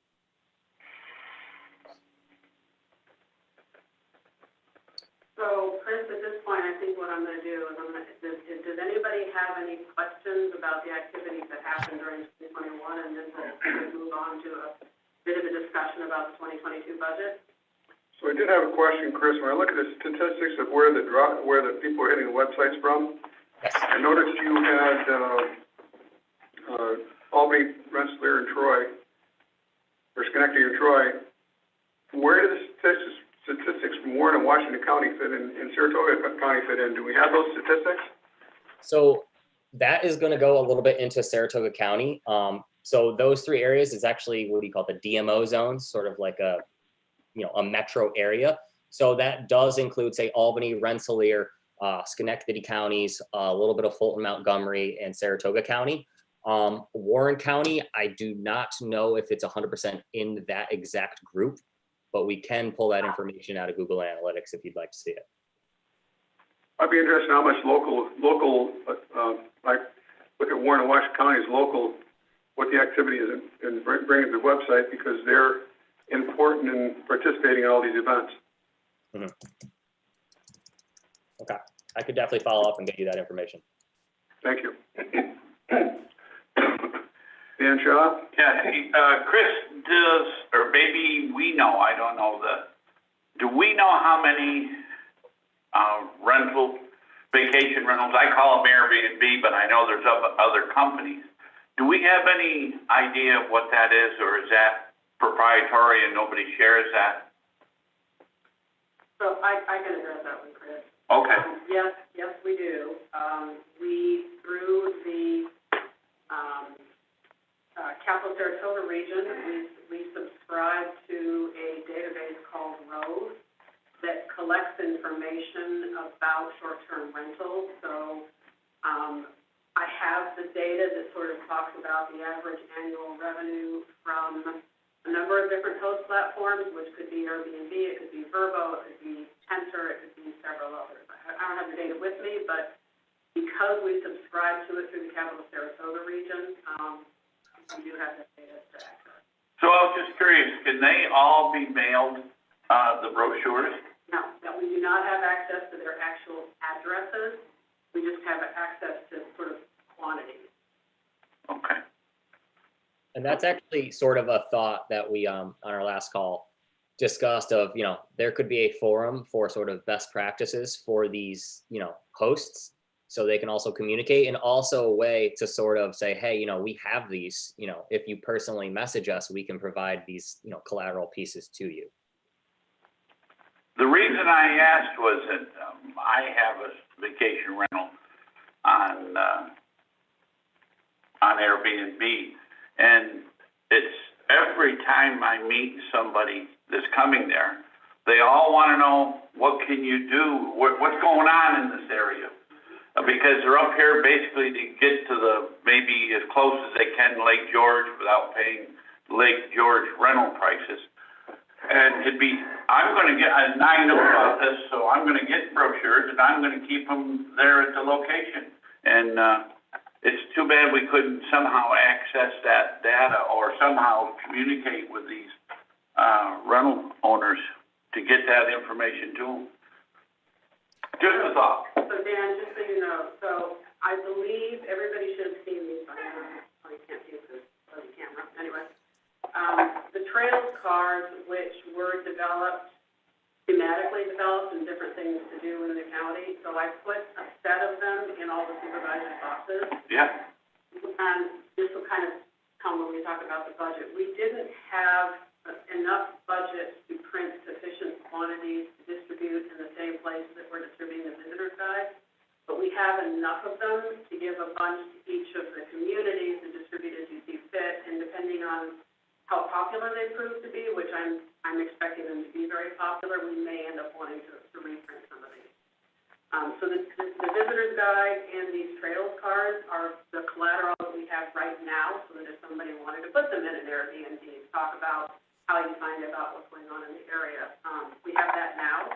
So Chris, at this point, I think what I'm going to do is does anybody have any questions about the activities that happened during 2021, and then we'll move on to a bit of a discussion about the 2022 budget? So I did have a question, Chris. When I look at the statistics of where the people are hitting the websites from, I noticed you had Albany, Rensselaer, and Troy, or Schenectady and Troy. Where do the statistics from Warren and Washington County fit in, and Saratoga County fit in? Do we have those statistics? So that is going to go a little bit into Saratoga County. So those 3 areas is actually what we call the DMO zones, sort of like a metro area. So that does include, say, Albany, Rensselaer, Schenectady counties, a little bit of Fulton, Montgomery, and Saratoga County. Warren County, I do not know if it's 100% in that exact group, but we can pull that information out of Google Analytics if you'd like to see it. I'd be interested in how much local, like, look at Warren and Washington County's local, what the activity is in bringing the website, because they're important in participating in all these events. Okay, I could definitely follow up and get you that information. Thank you. Dan Shaw? Yeah, hey, Chris, or maybe we know, I don't know, do we know how many vacation rentals, I call them Airbnb, but I know there's other companies. Do we have any idea of what that is, or is that proprietary and nobody shares that? So I can address that one, Chris. Okay. Yes, we do. We, through the Capital Sarasota region, we subscribe to a database called Rove that collects information about short-term rentals. So I have the data that sort of talks about the average annual revenue from a number of different host platforms, which could be Airbnb, it could be Vrbo, it could be Tensor, it could be several others. I don't have the data with me, but because we subscribe to it through the Capital Sarasota region, we do have the data to access. So I was just curious, can they all be mailed, the brochures? No, we do not have access to their actual addresses. We just have access to sort of quantities. Okay. And that's actually sort of a thought that we, on our last call, discussed of, there could be a forum for sort of best practices for these, hosts, so they can also communicate, and also a way to sort of say, hey, we have these, if you personally message us, we can provide these, collateral pieces to you. The reason I asked was that I have a vacation rental on Airbnb, and it's every time I meet somebody that's coming there, they all want to know, what can you do? What's going on in this area? Because they're up here basically to get to maybe as close as they can Lake George without paying Lake George rental prices. And I'm going to get, and I know about this, so I'm going to get brochures and I'm going to keep them there at the location. And it's too bad we couldn't somehow access that data or somehow communicate with these rental owners to get that information to them. Just a thought. So Dan, just so you know, so I believe everybody should have seen these by now. Oh, you can't use this on the camera. Anyway, the trails cards, which were thematically developed and different things to do in the county. So I put a set of them in all the supervisors' boxes. Yeah. And this will kind of come when we talk about the budget. We didn't have enough budget to print sufficient quantities to distribute in the same place that we're distributing the visitor's guide, but we have enough of them to give a bunch to each of the communities and distribute as you see fit, and depending on how popular they prove to be, which I'm expecting them to be very popular, we may end up wanting to reprint some of these. So the visitor's guide and these trails cards are the collateral that we have right now, so that if somebody wanted to put them in an Airbnb, talk about how you find out what's going on in the area. We have that now.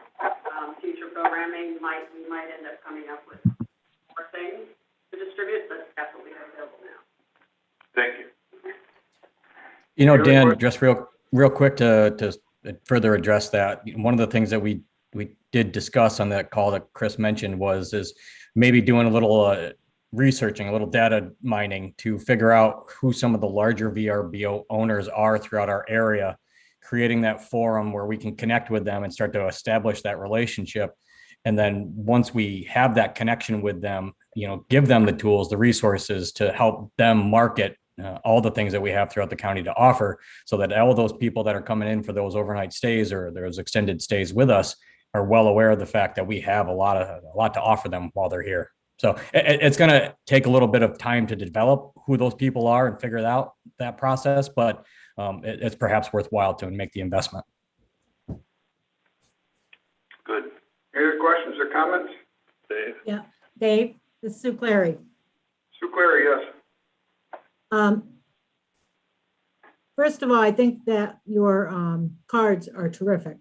Future programming we might end up coming up with more things to distribute, but that's what we have available now. Thank you. Dan, just real quick to further address that, one of the things that we did discuss on that call that Chris mentioned is maybe doing a little researching, a little data mining to figure out who some of the larger VRBO owners are throughout our area, creating that forum where we can connect with them and start to establish that relationship. And then once we have that connection with them, give them the tools, the resources to help them market all the things that we have throughout the county to offer, so that all those people that are coming in for those overnight stays or those extended stays with us are well aware of the fact that we have a lot to offer them while they're here. So it's going to take a little bit of time to develop who those people are and figure out that process, but it's perhaps worthwhile to make the investment. Good. Any other questions or comments? Dave? Yeah, Dave, this is Sue Clary. Sue Clary, yes. First of all, I think that your cards are terrific.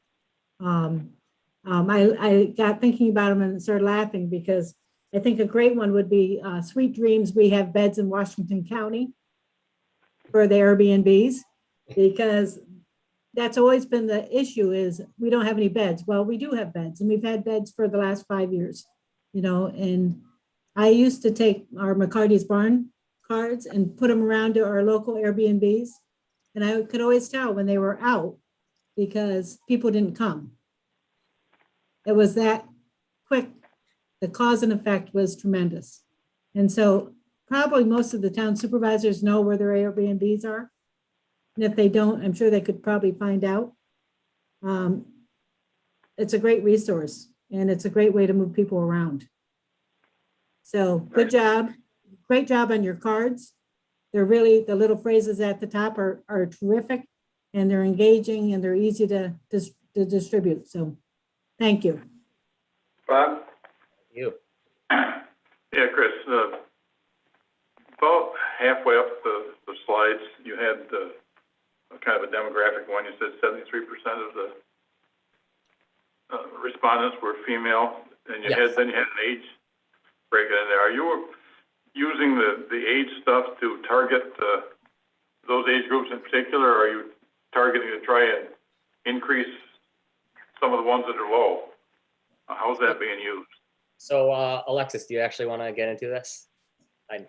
I got thinking about them and started laughing because I think a great one would be Sweet Dreams. We have beds in Washington County for the Airbnbs, because that's always been the issue is we don't have any beds. Well, we do have beds, and we've had beds for the last 5 years, and I used to take our McCarty's Barn cards and put them around to our local Airbnbs. And I could always tell when they were out because people didn't come. It was that quick. The cause and effect was tremendous. And so probably most of the town supervisors know where their Airbnbs are. And if they don't, I'm sure they could probably find out. It's a great resource, and it's a great way to move people around. So good job. Great job on your cards. They're really, the little phrases at the top are terrific, and they're engaging, and they're easy to distribute. So thank you. Bob? You. Yeah, Chris, about halfway up the slides, you had kind of a demographic one. You said 73% of the respondents were female, and you Yes. had an age break in there. Are you using the age stuff to target those age groups in particular, or are you targeting to try and increase some of the ones that are low? How's that being used? So, Alexis, do you actually want to get into this? I know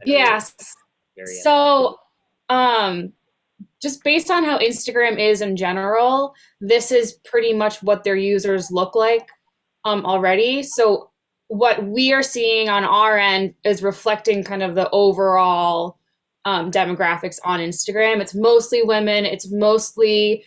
you're Yes. very in. So, just based on how Instagram is in general, this is pretty much what their users look like already. So what we are seeing on our end is reflecting kind of the overall demographics on Instagram. It's mostly women. It's mostly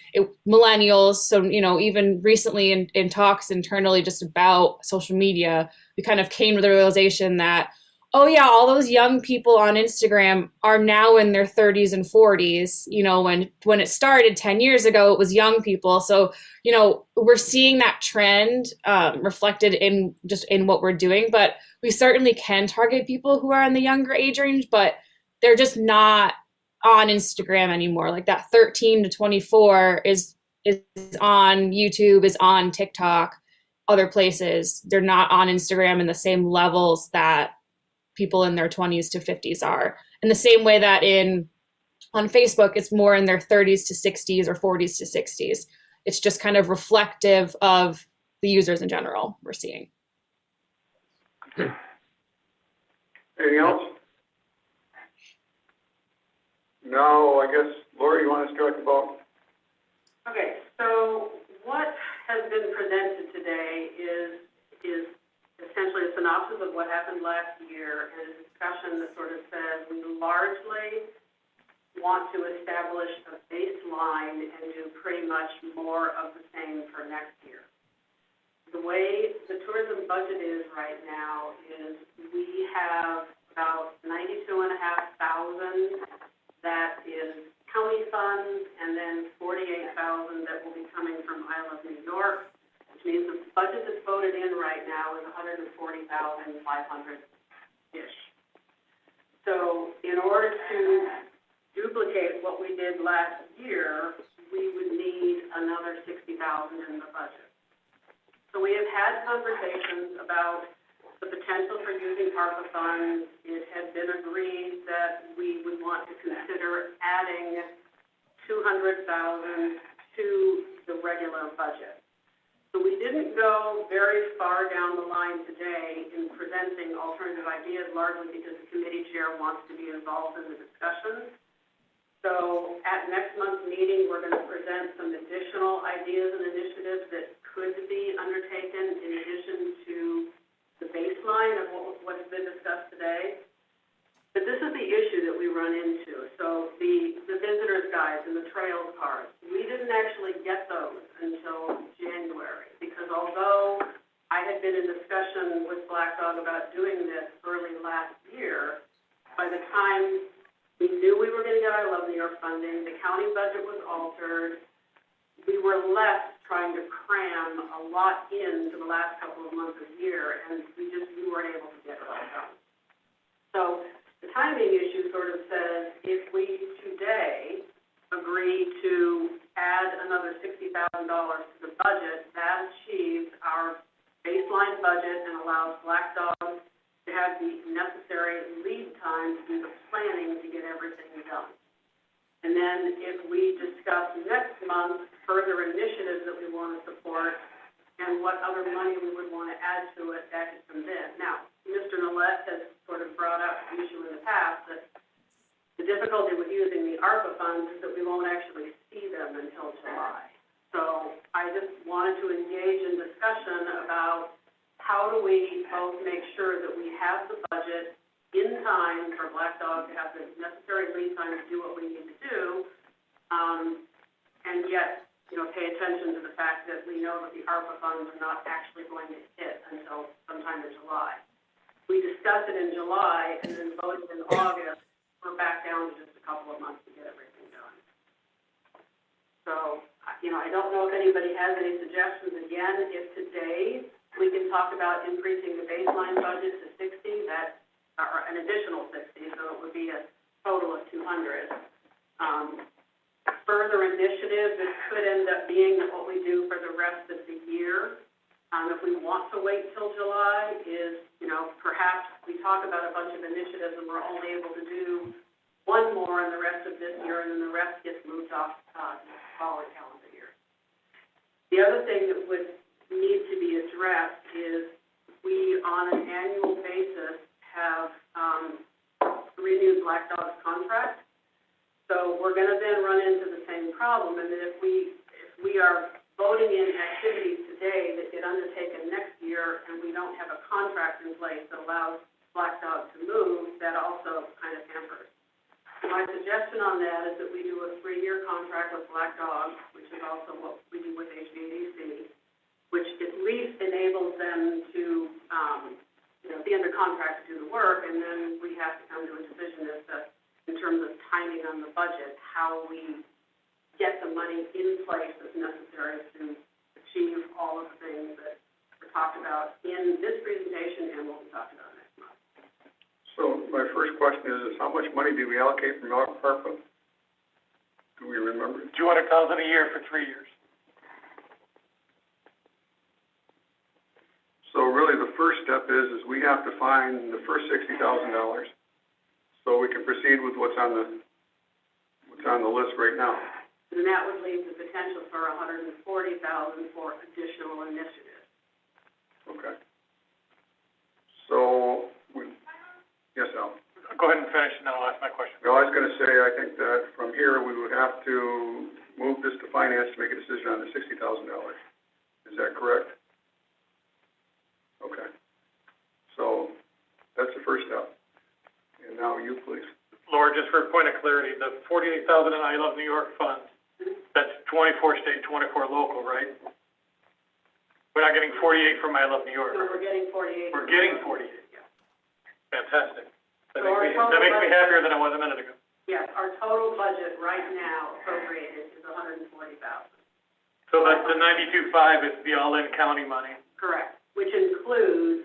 millennials. So, even recently in talks internally just about social media, we kind of came to the realization that, oh yeah, all those young people on Instagram are now in their 30s and 40s. When it started 10 years ago, it was young people. So, we're seeing that trend reflected in what we're doing, but we certainly can target people who are in the younger age range, but they're just not on Instagram anymore. Like that 13 to 24 is on YouTube, is on TikTok, other places. They're not on Instagram in the same levels that people in their 20s to 50s are. In the same way that on Facebook, it's more in their 30s to 60s or 40s to 60s. It's just kind of reflective of the users in general we're seeing. Anything else? No, I guess, Lori, you want us to talk about? Okay, so what has been presented today is essentially a synopsis of what happened last year and a discussion that sort of says we largely want to establish a baseline and do pretty much more of the same for next year. The way the tourism budget is right now is we have about $92,500 that is county funds, and then $48,000 that will be coming from I Love New York, which means the budget that's voted in right now is $140,500-ish. So in order to duplicate what we did last year, we would need another $60,000 in the budget. So we have had conversations about the potential for using ARPA funds. It had been agreed that we would want to consider adding $200,000 to the regular budget. So we didn't go very far down the line today in presenting alternative ideas, largely because the committee chair wants to be involved in the discussions. So at next month's meeting, we're going to present some additional ideas and initiatives that could be undertaken in addition to the baseline of what's been discussed today. But this is the issue that we run into. So the visitor's guides and the trails cards, we didn't actually get those until January, because although I had been in discussion with Black Dog about doing this early last year, by the time we knew we were going to get I Love New York funding, the county budget was altered, we were left trying to cram a lot into the last couple of months of the year, and we weren't able to get it all done. So the timing issue sort of says, budget and allows Black Dog to have the necessary lead time to do the planning to get everything done. And then if we discuss next month further initiatives that we want to support and what other money we would want to add to it, that could come then. Now, Mr. Nolet has sort of brought up the issue in the past that the difficulty with using the ARPA funds is that we won't actually see them until July. So I just wanted to engage in discussion about how do we both make sure that we have the budget in time for Black Dog to have the necessary lead time to do what we need to do, and yet, pay attention to the fact that we know that the ARPA funds are not actually going to hit until sometime in July. We discussed it in July and then voted in August. We're back down to just a couple of months to get everything done. So, I don't know if anybody has any suggestions. Again, if today we can talk about increasing the baseline budget to 60, or an additional 60, so it would be a total of 200. Further initiatives, it could end up being what we do for the rest of the year. If we want to wait till July is, perhaps we talk about a bunch of initiatives and we're only able to do one more in the rest of this year, and then the rest gets moved off to the following calendar year. The other thing that would need to be addressed is we, on an annual basis, have renewed Black Dog's contract. So we're going to then run into the same problem, and that if we are voting in activities today that get undertaken next year and we don't have a contract in place that allows Black Dog to move, that also kind of hampers. So my suggestion on that is that we do a 3-year contract with Black Dog, which is also what we do with HVAC, which at least enables them to, be under contract to do the work, and then we have to come to a decision as to, in terms of timing on the budget, how we get the money in place that's necessary to achieve all of the things that were talked about in this presentation and what we talked about next month. So my first question is how much money do we allocate from ARPA? Do we remember? $200,000 a year for 3 years. So really the first step is we have to find the first $60,000 so we can proceed with what's on the list right now. And that would leave the potential for $140,000 for additional initiatives. Okay. So yes, Al? Go ahead and finish, and then I'll ask my question. Well, I was going to say, I think that from here, we would have to move this to finance to make a decision on the $60,000. Is that correct? Okay. So that's the first step. And now you, please. Laura, just for a point of clarity, the $48,000 in I Love New York funds, that's 24 state, 24 local, right? We're not getting 48 from I Love New York. So we're getting 48. We're getting 48. Yeah. Fantastic. So our That total makes me budget- happier than I was a minute ago. Yes, our total budget right now appropriated is $140,000. So that's the 92.5 is the all-in county money. Correct, which includes,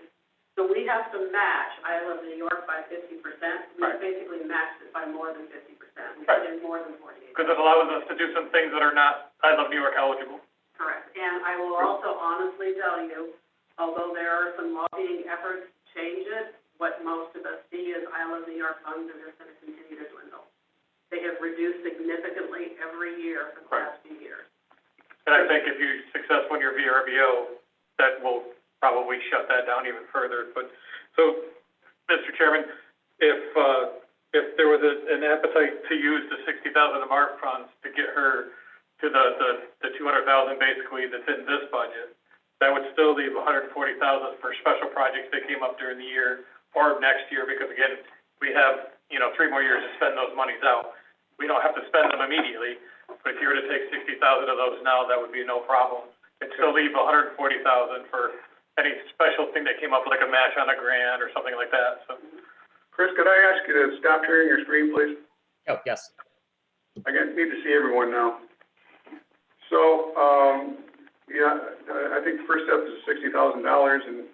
so we have to match I Love New York by 50%. We Right. basically matched it by more than 50%. We Right. put in more than 48. Because it allows us to do some things that are not I Love New York eligible. Correct, and I will also honestly tell you, although there are some lobbying efforts to change it, what most of us see is I Love New York funds are just going to continue to dwindle. They have reduced significantly every year for the last few years. And I think if you're successful in your VRBO, that will probably shut that down even further. But, so, Mr. Chairman, if there was an appetite to use the 60,000 of ARP funds to get her to the 200,000 basically that's in this budget, that would still leave 140,000 for special projects that came up during the year or next year, because again, we have, 3 more years to spend those monies out. We don't have to spend them immediately, but if you were to take 60,000 of those now, that would be no problem. It'd still leave 140,000 for any special thing that came up, like a match on a grant or something like that, so. Chris, could I ask you to stop sharing your screen, please? Oh, yes. I need to see everyone now. So, I think the first step is $60,000, and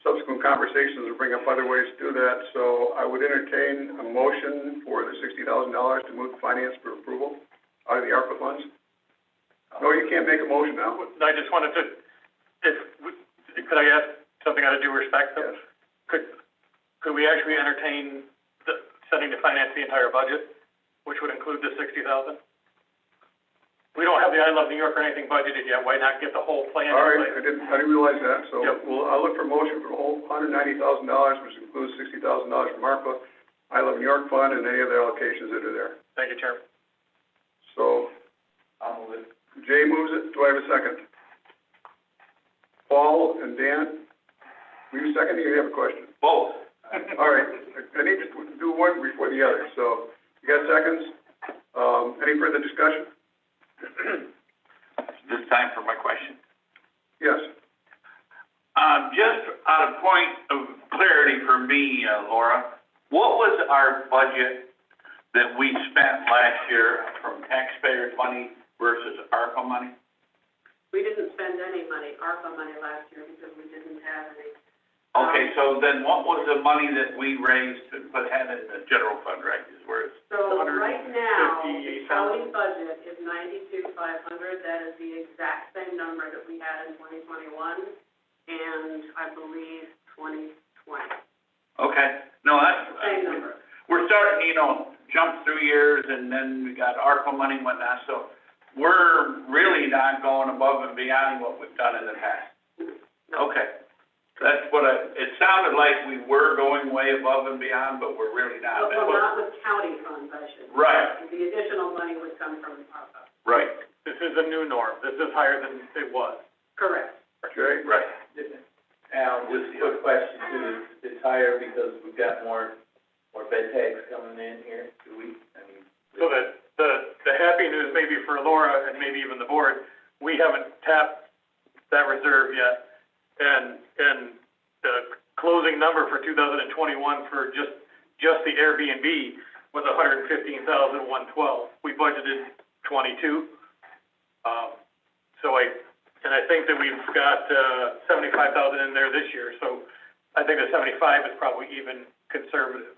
subsequent conversations will bring up other ways to do that. So I would entertain a motion for the $60,000 to move to finance for approval out of the ARPA funds. No, you can't make a motion now. I just wanted to, could I ask something out of due respect, though? Yes. Could we actually entertain setting to finance the entire budget, which would include the 60,000? We don't have the I Love New York or anything budgeted yet. Why not get the whole plan? All in right, place? I didn't realize that, so Yep. I'll look for a motion for the whole $190,000, which includes $60,000 from ARPA, I Love New York Fund, and any other allocations that are there. Thank you, Chairman. So, I'll move it. Jay moves it, do I have a second? Paul and Dan, will you second, or you have a question? Both. All right, I need to do one before the other, so, you got seconds? Any further discussion? This time for my question. Yes. Just out of point of clarity for me, Laura, what was our budget that we spent last year from taxpayers' money versus ARPA money? We didn't spend any money, ARPA money last year because we didn't have any. Okay, so then what was the money that we raised to put that in the general fund, right, is where it's, So right now, the 158,000. county budget is 92,500. That is the exact same number that we had in 2021 and I believe 2020. okay, no, that's. Same number. We're starting, jump through years and then we got ARPA money and whatnot, so we're really not going above and beyond what we've done in the past. Okay. That's what it sounded like we were going way above and beyond, but we're really not. Well, not with county funds, I should say. Right. The additional money would come from ARPA. Right, This is a new norm. This is higher than it was. Correct. Jay? right. Al, just a quick question too, it's higher because we've got more bed tags coming in here, do we? I mean. So the happy news maybe for Laura and maybe even the board, we haven't tapped that reserve yet. And the closing number for 2021 for just the Airbnb was $115,112. We budgeted 22. And I think that we've got 75,000 in there this year. So I think the 75 is probably even conservative.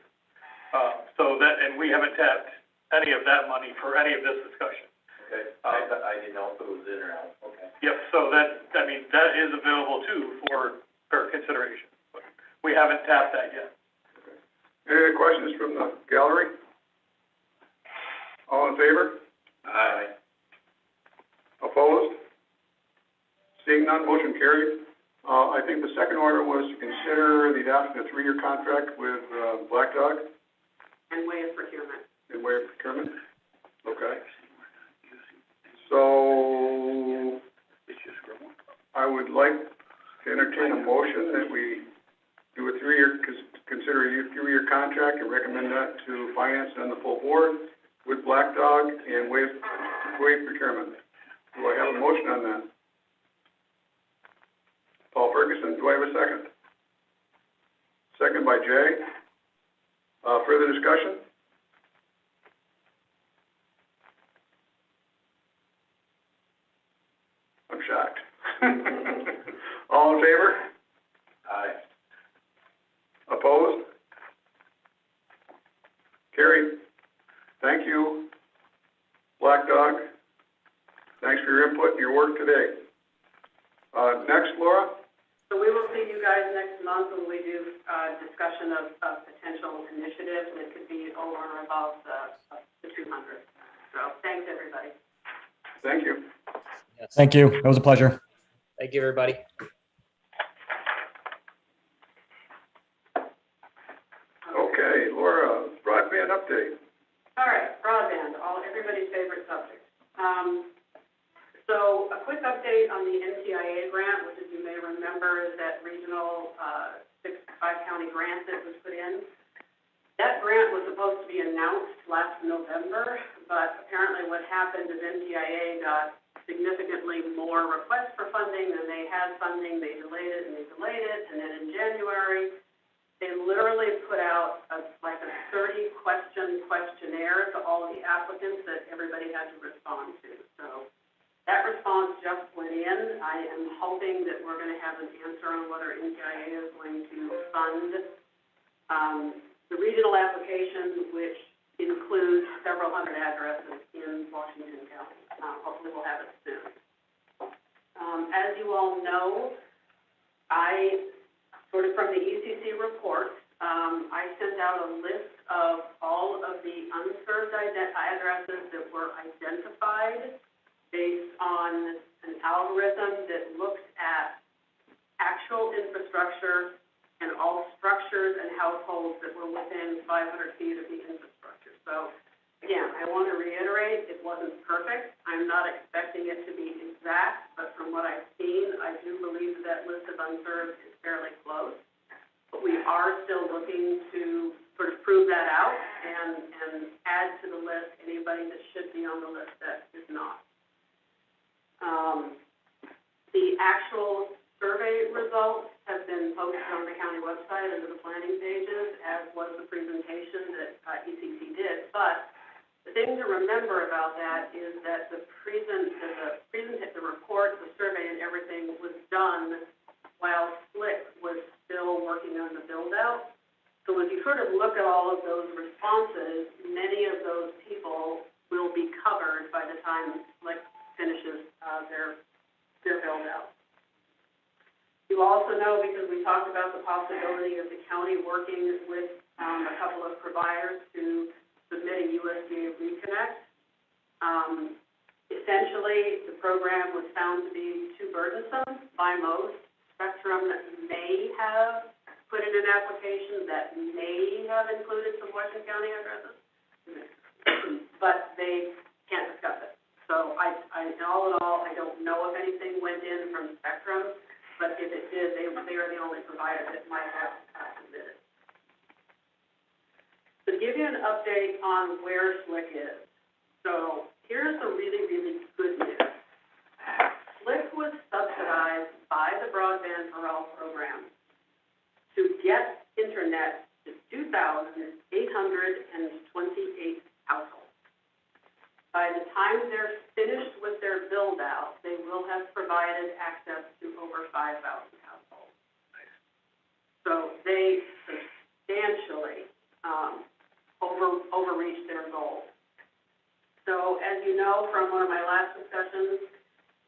And we haven't tapped any of that money for any of this discussion. Okay, I didn't know if it was in or out, okay. Yep, so that is available too for consideration. But we haven't tapped that yet. Any other questions from the gallery? All in favor? Aye. Opposed? Seeing none, motion carried. I think the second order was to consider the adoption of a 3-year contract with Black Dog And way of procurement. in way of procurement. Okay. So, I would like to entertain a motion that we do a 3-year, consider a 3-year contract and recommend that to finance and the full board with Black Dog and wave procurement. Do I have a motion on that? Paul Ferguson, do I have a second? Second by Jay. Further discussion? I'm shocked. All in favor? Aye. Opposed? Carried. Thank you, Black Dog. Thanks for your input and your work today. Next, Laura? So we will see you guys next month when we do discussion of potential initiatives that could be over and above the 200. So thanks, everybody. Thank you. Yes. Thank you. It was a pleasure. Thank you, everybody. Okay, Laura, broadband update. All right, broadband, everybody's favorite subject. So a quick update on the NTIA grant, which, as you may remember, is that regional 5-county grant that was put in. That grant was supposed to be announced last November, but apparently what happened is NTIA got significantly more requests for funding than they had funding. They delayed it, and then in January, they literally put out a 30-question questionnaire to all of the applicants that everybody had to respond to. So that response just went in. I am hoping that we're going to have an answer on whether NTIA is going to fund the regional application, which includes several hundred addresses in Washington County. Hopefully we'll have it soon. As you all know, I I sent out a list of all of the unserved addresses that were identified based on an algorithm that looks at actual infrastructure and all structures and households that were within 500 feet of the infrastructure. So again, I want to reiterate, it wasn't perfect. I'm not expecting it to be exact, but from what I've seen, I do believe that list of unserved is fairly close. But we are still looking to sort of prove that out and add to the list anybody that should be on the list that is not. The actual survey results have been posted on the county website under the planning pages, as was the presentation that ECC did. But the thing to remember about that is that the report, the survey, and everything was done while Slick was still working on the build-out. So if you sort of look at all of those responses, many of those people will be covered by the time Slick finishes their build-out. You also know, because we talked about the possibility of the county working with a couple of providers to submit a USDA reconnect. Essentially, the program was found to be too burdensome by most. Spectrum may have put in an application that may have included some Washington County addresses, but they can't discuss it. So all in all, I don't know if anything went in from Spectrum, but if it did, they are the only provider that might have submitted. To give you an update on where Slick is. So here's the really, really good news. Slick was subsidized by the Broadband for All program to get internet to 2,828 households. By the time they're finished with their build-out, they will have provided access to over 5,000 households. So they substantially overreached their goal. So as you know from one of my last discussions,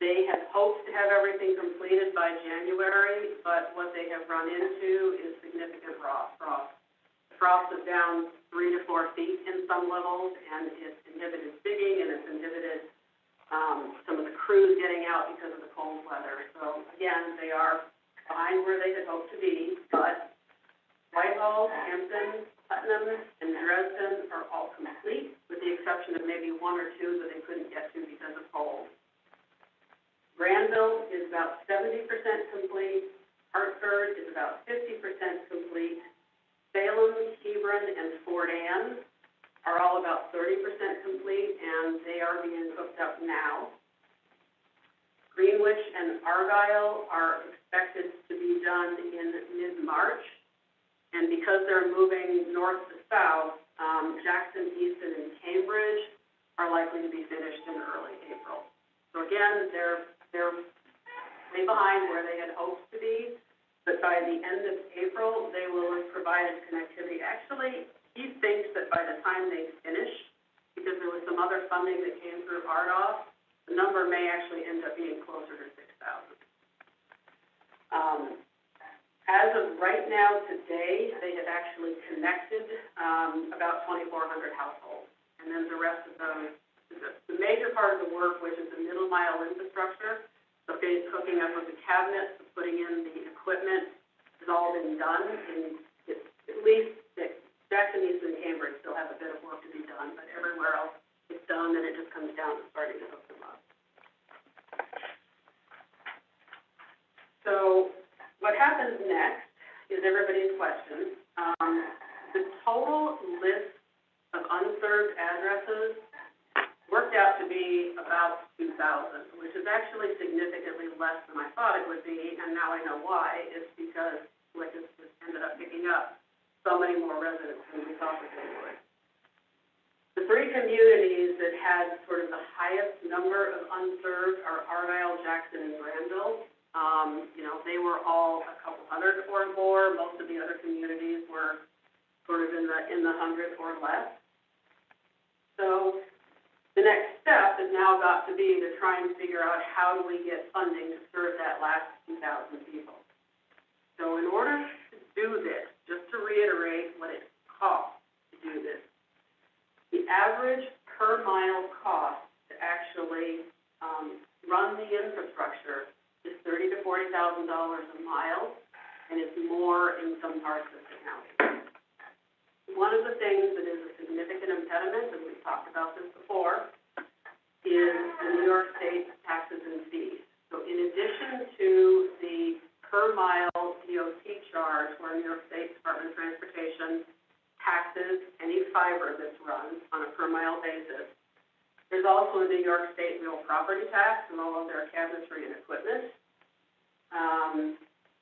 they had hoped to have everything completed by January, but what they have run into is significant frost. The frost is down 3 to 4 feet in some levels, and it's inhibited digging, and it's inhibited some of the crews getting out because of the cold weather. So again, they are behind where they had hoped to be, but Whitehall, Hampton, Putnam, and Dresden are all complete, with the exception of maybe 1 or 2 that they couldn't get to because of cold. Granville is about 70% complete. Hartford is about 50% complete. Salem, Hebron, and Fort Anne are all about 30% complete, and they are being hooked up now. Greenwich and Argyle are expected to be done in mid-March, and because they're moving north to south, Jackson, Easton, and Cambridge are likely to be finished in early April. So again, they're way behind where they had hoped to be, but by the end of April, they will have provided connectivity. Actually, he thinks that by the time they finish, because there was some other funding that came through RDOF, the number may actually end up being closer to 6,000. As of right now, today, they have actually connected about 2,400 households, and then the rest of those, the major part of the work, which is the middle mile infrastructure, the hooking up of the cabinets, putting in the equipment, has all been done, and at least Jackson, Easton, and Cambridge still have a bit of work to be done, but everywhere else it's done, and it just comes down to starting to hook them up. So what happens next is everybody's question. The total list of unserved addresses worked out to be about 2,000, which is actually significantly less than I thought it would be, and now I know why. It's because Slick has just ended up picking up so many more residents than we thought that they would. The 3 communities that had sort of the highest number of unserved are Argyle, Jackson, and Granville. They were all a couple hundred or more. Most of the other communities were sort of in the 100 or less. So the next step has now got to be to try and figure out how do we get funding to serve that last 2,000 people. So in order to do this, just to reiterate in some parts of the county. One of the things that is a significant impediment, and we've talked about this before, is the New York State taxes and fees. So in addition to the per mile DOT charge, where New York State Department of Transportation taxes any fiber that's run on a per mile basis, there's also a New York State real property tax and all of their cabinetry and equipment.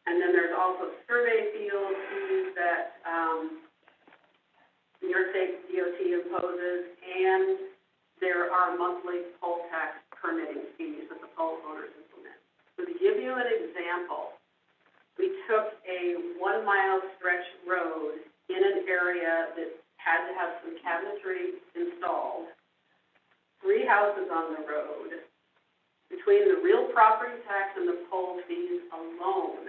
And then there's also survey field fees that New York State DOT imposes, and there are monthly poll tax permitting fees that the poll owners implement. So to give you an example, we took a 1 mile stretch road in an area that had to have some cabinetry installed, 3 houses on the road. Between the real property tax and the poll fees alone,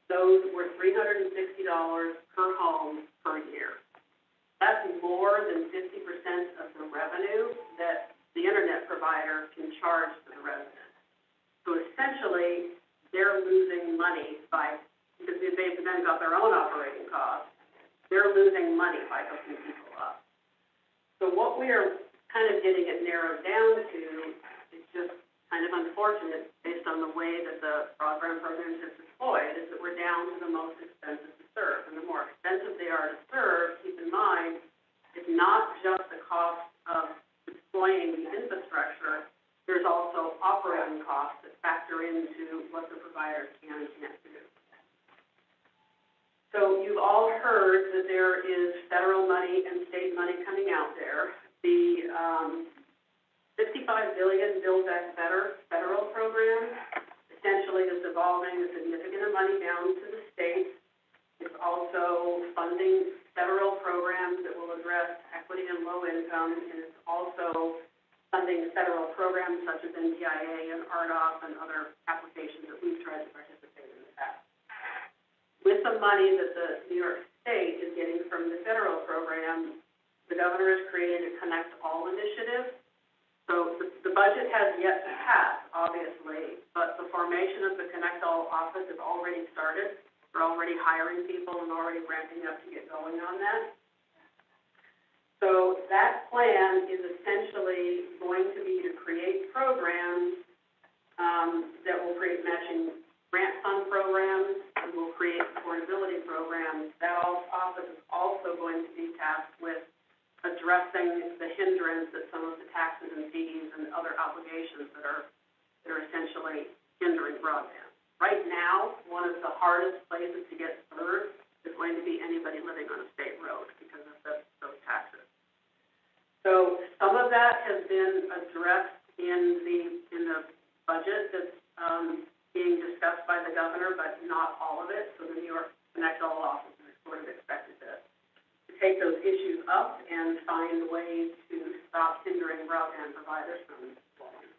those were $360 per home per year. That's more than 50% of the revenue that the internet provider can charge to the resident. So essentially, they're losing money because they've then got their own operating costs, they're losing money by hooking people up. So what we are kind of getting it narrowed down to is just kind of unfortunate based on the way that the broadband programs are deployed, is that we're down to the most expensive to serve. And the more expensive they are to serve, keep in mind, it's not just the cost of deploying the infrastructure, there's also operating costs that factor into what the providers can and can't do. So you've all heard that there is federal money and state money coming out there. The $55 billion Build Back Better federal program essentially is devolving a significant amount of money down to the states. It's also funding federal programs that will address equity and low income, and it's also funding federal programs such as NTIA and RDOF and other applications that we've tried to participate in the past. With the money that the New York State is getting from the federal program, the governor has created a Connect All initiative. So the budget has yet to pass, obviously, but the formation of the Connect All office has already started. We're already hiring people and already ramping up to get going on that. So that plan is essentially going to be to create programs that will create matching grant fund programs, and will create affordability programs. That office is also going to be tasked with addressing the hindrance that some of the taxes and fees and other obligations that are essentially hindering broadband. Right now, one of the hardest places to get served is going to be anybody living on a state road because of those taxes. So some of that has been addressed in the budget that's being discussed by the governor, but not all of it. So the New York Connect All office is sort of expected to take those issues up and find ways to stop hindering broadband providers from deploying.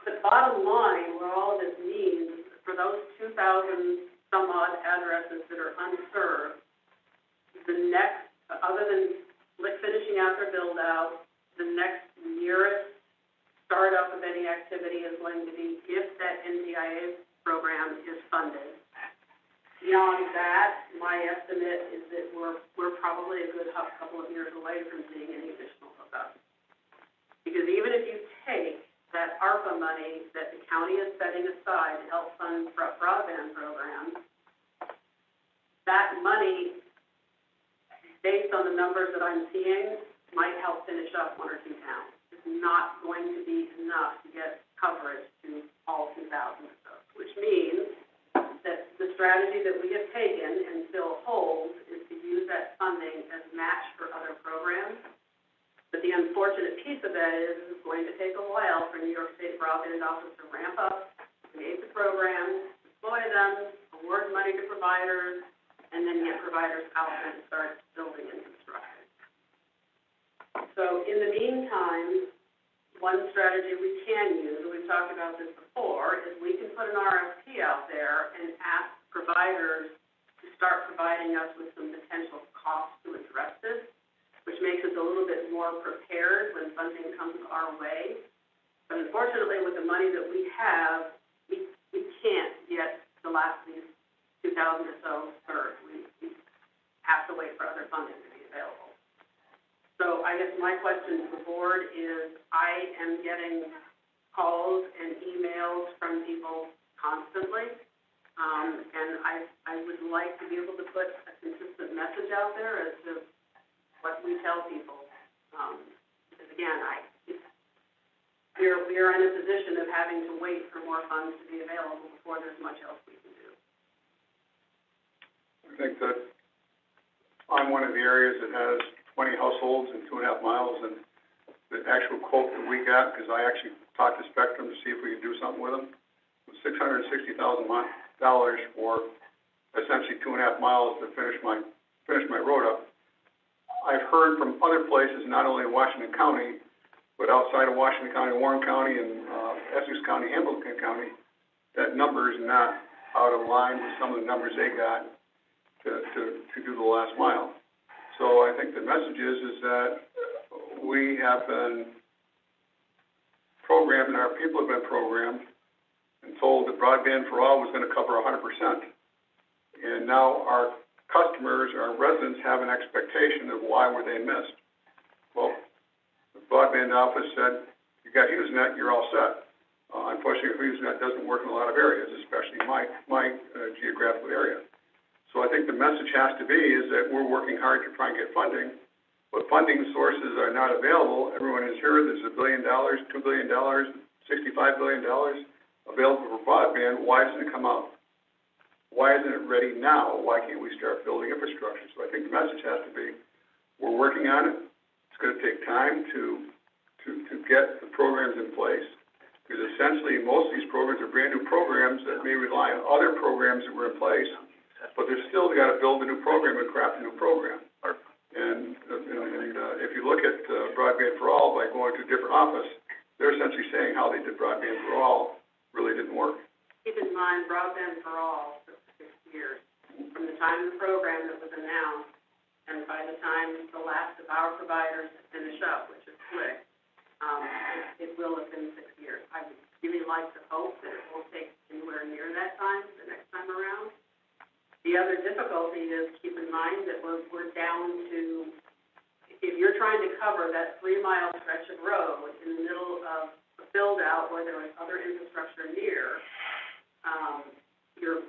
The bottom line, what all of this means, for those 2,000 some odd addresses that are unserved, the next, other than finishing out their build out, the next nearest startup of any activity is going to be if that NTIA program is funded. Beyond that, my estimate is that we're probably a good couple of years away from seeing any additional hookups. Because even if you take that ARPA money that the county is setting aside to help fund broadband programs, that money, based on the numbers that I'm seeing, might help finish up 1 or 2 towns. It's not going to be enough to get coverage to all 2,000 of those, which means that the strategy that we have taken and still holds is to use that funding as match for other programs. But the unfortunate piece of that is it's going to take a while for New York State Broadband Office to ramp up, create the programs, deploy them, award money to providers, and then get providers out there to start building and constructing. So in the meantime, one strategy we can use, and we've talked about this before, is we can put an RFP out there and ask providers to start providing us with some potential costs to address this, which makes us a little bit more prepared when funding comes our way. But unfortunately, with the money that we have, we can't get the last of these 2,000 thousand or so, or we have to wait for other funding to be available. So I guess my question to the board is, I am getting calls and emails from people constantly. And I would like to be able to put a consistent message out there as to what we tell people. Because again, we are in a position of having to wait for more funds to be available before there's much else we can do. I think that I'm one of the areas that has 20 households and 2.5 miles, and the actual quote that we got, because I actually talked to Spectrum to see if we could do something with them, was $660,000 for essentially 2.5 miles to finish my road up. I've heard from other places, not only in Washington County, but outside of Washington County, Warren County, and Essex County, Hamilton County, that number is not out of line with some of the numbers they got to do the last mile. So I think the message is that we have been programmed, and our people have been programmed and told that broadband for all was going to cover 100%. And now our customers, our residents have an expectation of why were they missed. Well, the broadband office said, you got HughesNet, you're all set. Unfortunately, HughesNet doesn't work in a lot of areas, especially my geographical area. So I think the message has to be is that we're working hard to try and get funding, but funding sources are not available. Everyone has heard there's $1 billion, $2 billion, $65 billion available for broadband. Why doesn't it come out? Why isn't it ready now? Why can't we start building infrastructure? So I think the message has to be, we're working on it. It's going to take time to get the programs in place, because essentially most of these programs are brand new programs that may rely on other programs that were in place, but they're still got to build a new program and craft a new program. And if you look at Broadband for All by going to a different office, they're essentially saying how they did Broadband for All really didn't work. Keep in mind, Broadband for All took 6 years from the time of the program that was announced, and by the time the last of our providers finish up, which is Slick, it will have been 6 years. I would really like to hope that it won't take anywhere near that time the next time around. The other difficulty is, keep in mind that we're down to, if you're trying to cover that 3-mile stretch of road in the middle of a build-out where there is other infrastructure near,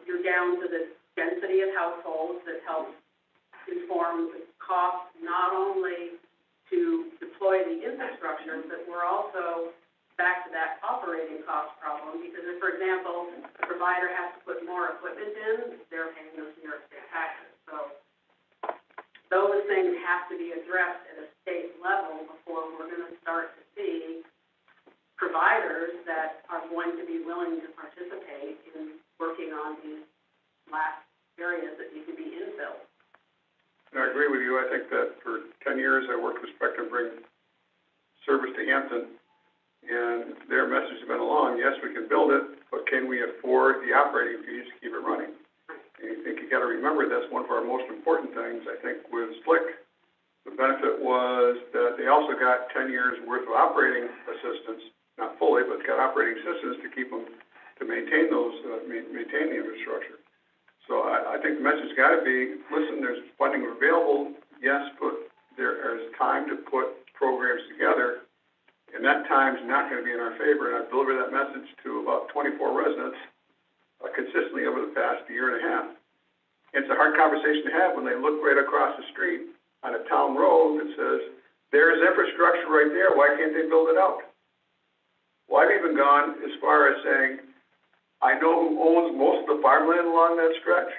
you're down to the density of households that helps inform the cost not only to deploy the infrastructure, but we're also back to that operating cost problem, because if, for example, a provider has to put more equipment in, they're paying those New York State taxes. So those things have to be addressed at a state level before we're going to start to see providers that are going to be willing to participate in working on these last areas that need to be infilled. And I agree with you. I think that for 10 years I worked with Spectrum to bring service to Hampton, and their message has been along, yes, we can build it, but can we afford the operating fees to keep it running? And I think you got to remember that's one of our most important things. I think with Slick, the benefit was that they also got 10 years worth of operating assistance, not fully, but got operating assistance to keep them, to maintain those, maintain the infrastructure. So I think the message has got to be, listen, there's funding available, yes, but there is time to put programs together, and that time's not going to be in our favor. And I've delivered that message to about 24 residents consistently over the past year and a half. It's a hard conversation to have when they look right across the street on a town road that says, there's infrastructure right there, why can't they build it out? Well, I've even gone as far as saying, I know who owns most of the farmland along that stretch.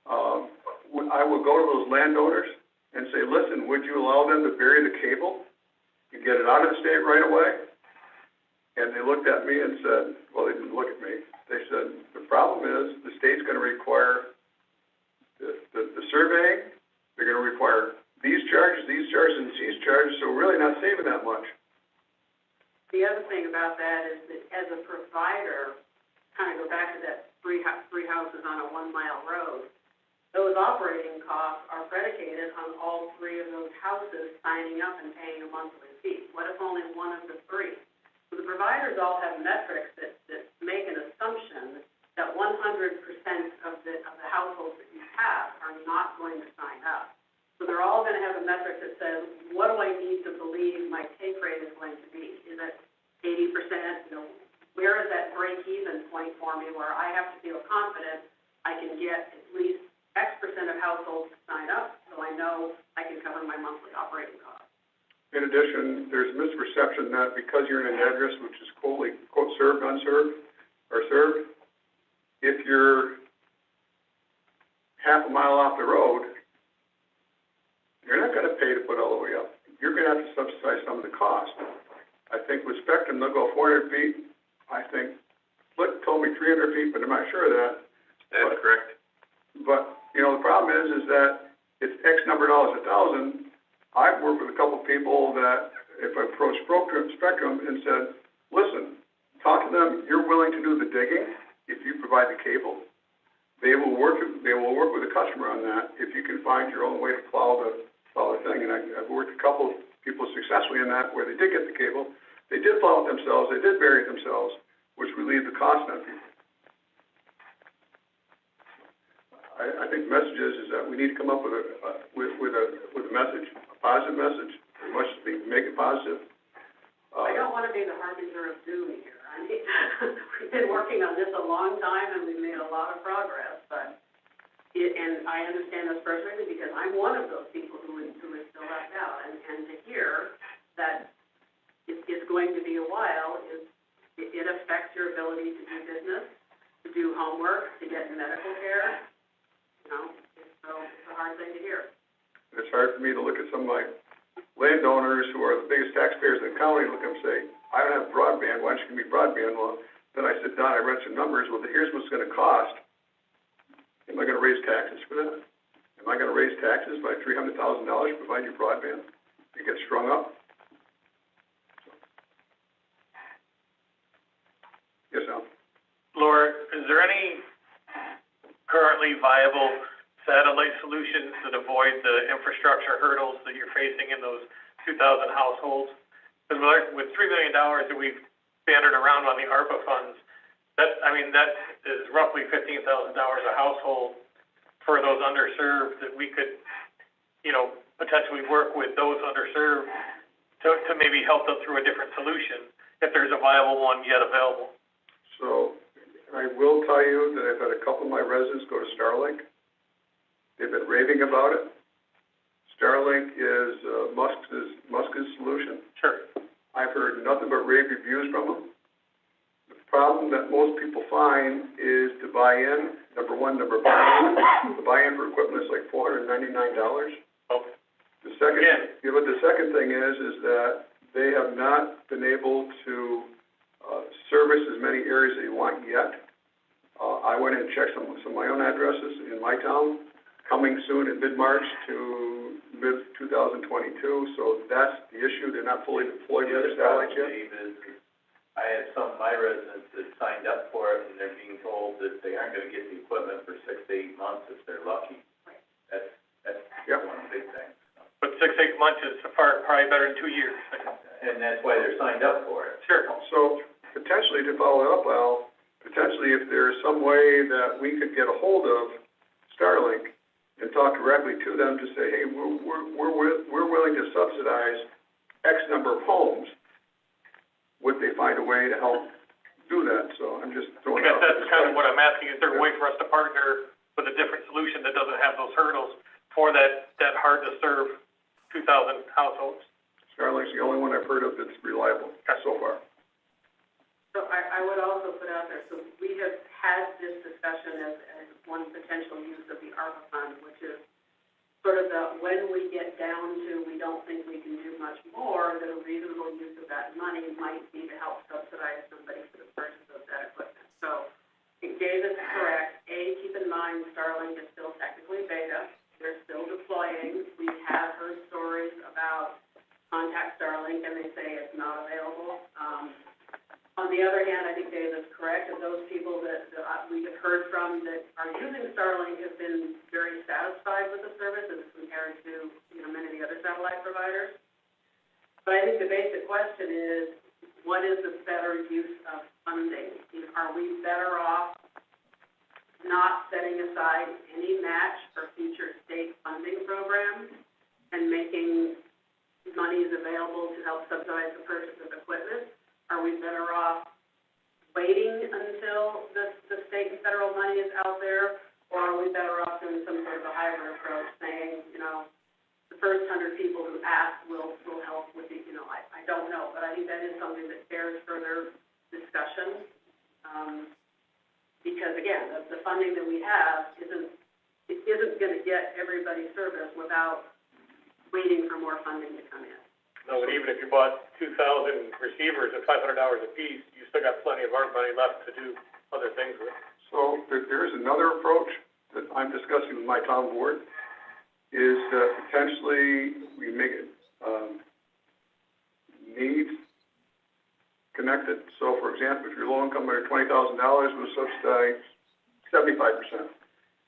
I will go to those landowners and say, listen, would you allow them to bury the cable and get it out of the state right away? And they looked at me and said, well, they didn't look at me. They said, the problem is the state's going to require the surveying. They're going to require these charges, and these charges, so we're really not saving that much. The other thing about that is that as a provider, kind of go back to that three houses on a 1-mile road, those operating costs are predicated on all 3 of those houses signing up and paying a monthly fee. What if only one of the 3? So the providers all have metrics that make an assumption that 100% of the households that you have are not going to sign up. So they're all going to have a metric that says, what do I need to believe my take rate is going to be? Is it 80%? You know, where is that break-even point for me where I have to feel confident I can get at least X percent of households to sign up, so I know I can cover my monthly operating costs. In addition, there's a misperception that because you're in an address which is quote served, unserved, or served, if you're half a mile off the road, you're not gonna pay to put all the way up. You're gonna have to subsidize some of the cost. I think with Spectrum, they'll go 400 feet. I think Flick told me 300 feet, but I'm not sure of that. That's correct. But, you know, the problem is that it's X number of dollars, $1,000. I've worked with a couple of people that if I approached Spectrum and said, listen, talk to them, you're willing to do the digging if you provide the cable. They will work with the customer on that if you can find your own way to plow the thing. And I've worked a couple of people successfully in that where they did get the cable. They did plow it themselves, they did bury it themselves, which relieved the cost on people. I think the message is that we need to come up with a message, a positive message, as much as we can make it positive. I don't want to be the harbinger of doom here. I mean, we've been working on this a long time and we've made a lot of progress, but and I understand this personally because I'm one of those people who is still left out. And to hear that it's going to be a while, it affects your ability to do business, to do homework, to get medical care. You know, it's a hard thing to hear. It's hard for me to look at some of my landowners who are the biggest taxpayers in the county, look at them and say, I don't have broadband, why don't you give me broadband? Well, then I sit down, I run some numbers, well, here's what's gonna cost. Am I gonna raise taxes for that? Am I gonna raise taxes by $300,000 to provide you broadband? You get strung up? Yes, Al? Laura, is there any currently viable satellite solutions that avoid the infrastructure hurdles that you're facing in those 2,000 households? Because with $3 million that we've bantered around on the ARPA funds, that is roughly $15,000 a household for those underserved that we could, you know, potentially work with those underserved to maybe help them through a different solution if there's a viable one yet available. So I will tell you that I've had a couple of my residents go to Starlink. They've been raving about it. Starlink is Musk's solution. Sure. I've heard nothing but rave reviews from them. The problem that most people find is to buy in, number one. Number two, to buy in for equipment is like $499. Okay. The second thing is that they have not been able to service as many areas as they want yet. I went and checked some of my own addresses in my town, coming soon in mid-March to mid-2022, so that's the issue. They're not fully deployed with their satellites yet. I have some of my residents that signed up for it, and they're being told that they aren't gonna get the equipment for 6 to 8 months if they're lucky. That's one big thing. But 6 to 8 months is probably better than 2 years. And that's why they're signed up for it. Sure. So potentially, to follow it up, Al, potentially if there's some way that we could get a hold of Starlink and talk directly to them to say, hey, we're willing to subsidize X number of homes, would they find a way to help do that? So I'm just throwing I out. guess that's kind of what I'm asking. Is there a way for us to partner with a different solution that doesn't have those hurdles for that hard to serve 2,000 households? Starlink's the only one I've heard of that's reliable so far. So I would also put out there, so we have had this discussion as one potential use of the ARPA fund, which is sort of the, when we get down to, we don't think we can do much more, that a reasonable use of that money might be to help subsidize somebody for the purchase of that equipment. So I think Dave is correct. Keep in mind, Starlink is still technically beta. They're still deploying. We have heard stories about contact Starlink and they say it's not available. On the other hand, I think Dave is correct, and those people that we have heard from that are using Starlink have been very satisfied with the service as compared to, you know, many of the other satellite providers. But I think the basic question is, what is the better use of funding? You know, are we better off not setting aside any match for future state funding programs and making monies available to help subsidize the purchase of equipment? Are we better off waiting until the state and federal money is out there? Or are we better off doing some sort of a hybrid approach, saying, you know, the first 100 people who ask will help with the, you know, I don't know, but I think that is something that bears further discussion. Because again, the funding that we have isn't going to get everybody service without waiting for more funding to come in. No, but even if you bought 2,000 receivers at $500 a piece, you still got plenty of our money left to do other things with. So there is another approach that I'm discussing with my town board, is that potentially we make it needs connected. So for example, if you're low income under $20,000, we'll subsidize 75%.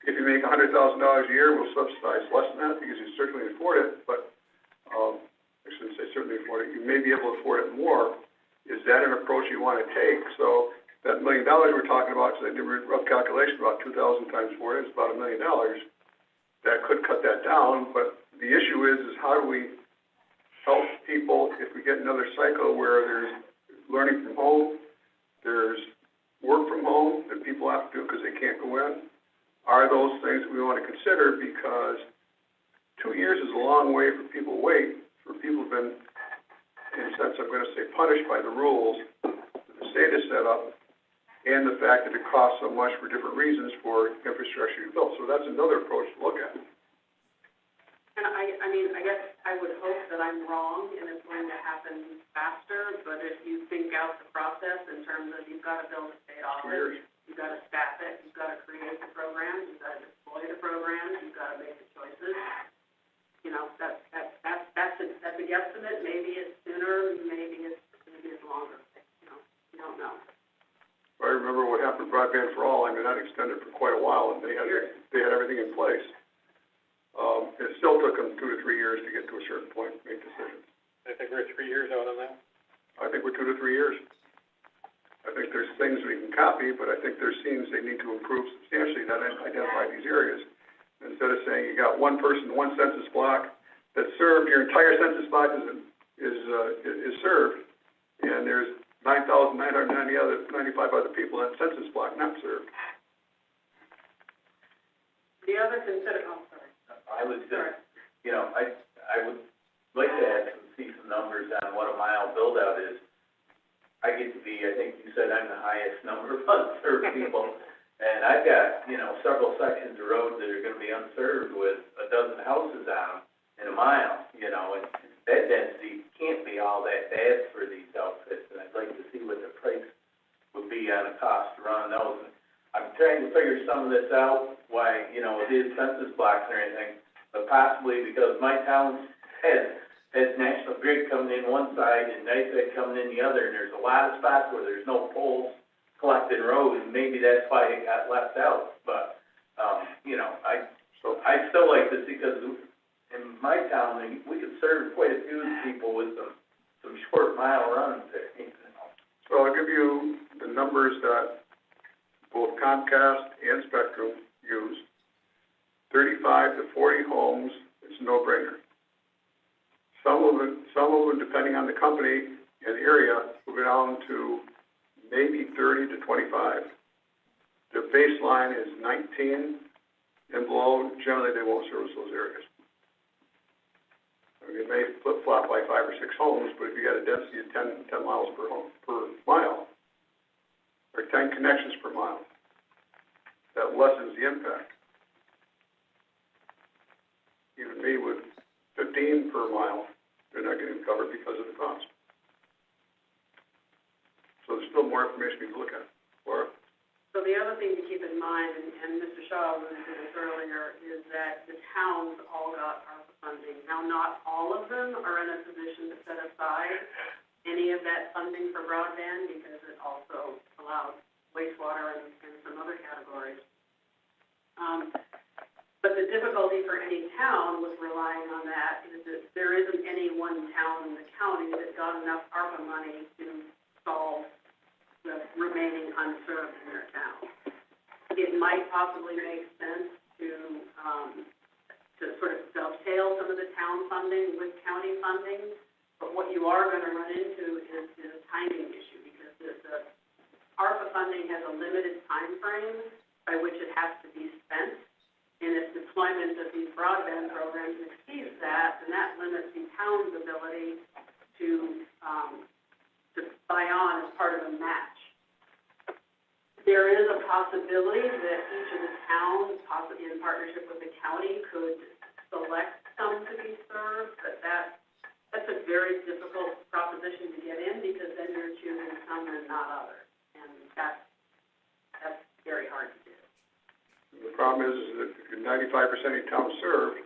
If you make $100,000 a year, we'll subsidize less than that because you certainly afford it, but I shouldn't say certainly afford it, you may be able to afford it more. Is that an approach you want to take? So that $1 million we're talking about, so I did a rough calculation, about 2,000 times 4 is about $1 million. That could cut that down, but the issue is how do we help people if we get another cycle where there's learning from home, there's work from home that people have to do because they can't go in? Are those things that we want to consider? Because 2 years is a long way for people to wait, for people who've been, in a sense, I'm going to say, punished by the rules that the state has set up, and the fact that it costs so much for different reasons for infrastructure to be built. So that's another approach to look at. And I mean, I guess I would hope that I'm wrong and it's going to happen faster, but if you think out the process in terms of you've got to build a state office, you've got to staff it, you've got to create the programs, you've got to deploy the programs, you've got to make the choices. You know, that's a guesstimate. Maybe it's sooner, maybe it's longer. You know, you don't know. I remember what happened with Broadband for All. I mean, that extended for quite a while, and they had everything in place. It still took them 2 to 3 years to get to a certain point to make decisions. I think we're 3 years out on that. I think we're 2 to 3 years. I think there's things we can copy, but I think there's things they need to improve substantially that identify these areas. Instead of saying you got one person, one census block that's served, your entire census block is served, and there's 9,995 other people in that census block not served. The other I would just, you know, I would like to see some numbers on what a mile build out is. I get to be, I think you said I'm the highest number of unserved people, and I've got, you know, several sections of road that are gonna be unserved with a dozen houses on them in a mile, you know, and that density can't be all that bad for these outfits, and I'd like to see what the price would be on a cost to run those. And I'm trying to figure some of this out, why, you know, it is census blocks or anything, but possibly because my town has National Grid coming in one side and NYSEG coming in the other, and there's a lot of spots where there's no poles collecting roads, and maybe that's why it got left out. But, you know, I'd still like to see, because in my town, we could serve quite a few people with some short mile runs there, you know. So I'll give you the numbers that both Comcast and Spectrum use. 35 to 40 homes, it's a no-brainer. Some of them, depending on the company and the area, will go down to maybe 30 to 25. The baseline is 19 and below. Generally, they won't service those areas. I mean, it may flip-flop by 5 or 6 homes, but if you got a density of 10 miles per mile, or 10 connections per mile, that lessens the impact. Even me with 15 per mile, they're not getting covered because of the cost. So there's still more information we can look at. Laura? So the other thing to keep in mind, and Mr. Shaw alluded to this earlier, is that the towns all got ARPA funding. Now, not all of them are in a position to set aside any of that funding for broadband because it also allows wastewater and some other categories. But the difficulty for any town with relying on that is that there isn't any one town in the county that got enough ARPA money to solve the remaining unserved in their town. It might possibly make sense to sort of dovetail some of the town funding with county funding. But what you are gonna run into is a timing issue, because the ARPA funding has a limited time frame by which it has to be spent. And if deployment of these broadband programs exceeds that, then that limits the town's ability to buy on as part of a match. There is a possibility that each of the towns, possibly in partnership with the county, could select some to be served, but that's a very difficult proposition to get in, because then you're choosing some and not others, and that's very hard to do. The problem is that if you're 95% of your town served,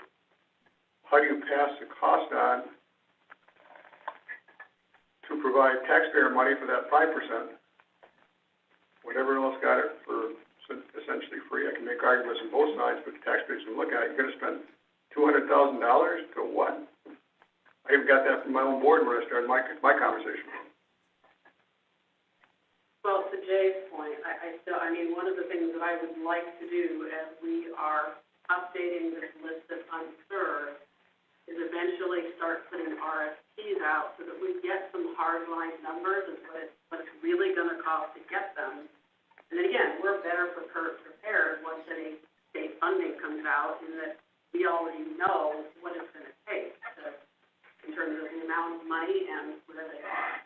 how do you pass the cost on to provide taxpayer money for that 5%? When everyone else got it for essentially free, I can make arguments on both sides, but the taxpayers can look at it. You're gonna spend $200,000 to what? I even got that from my own board when I started my conversation. Well, to Jay's point, I mean, one of the things that I would like to do as we are updating this list of unserved is eventually start putting RFPs out so that we get some hardline numbers of what it's really gonna cost to get them. And then again, we're better prepared once any state funding comes out, in that we already know what it's gonna take in terms of the amount of money and where they are.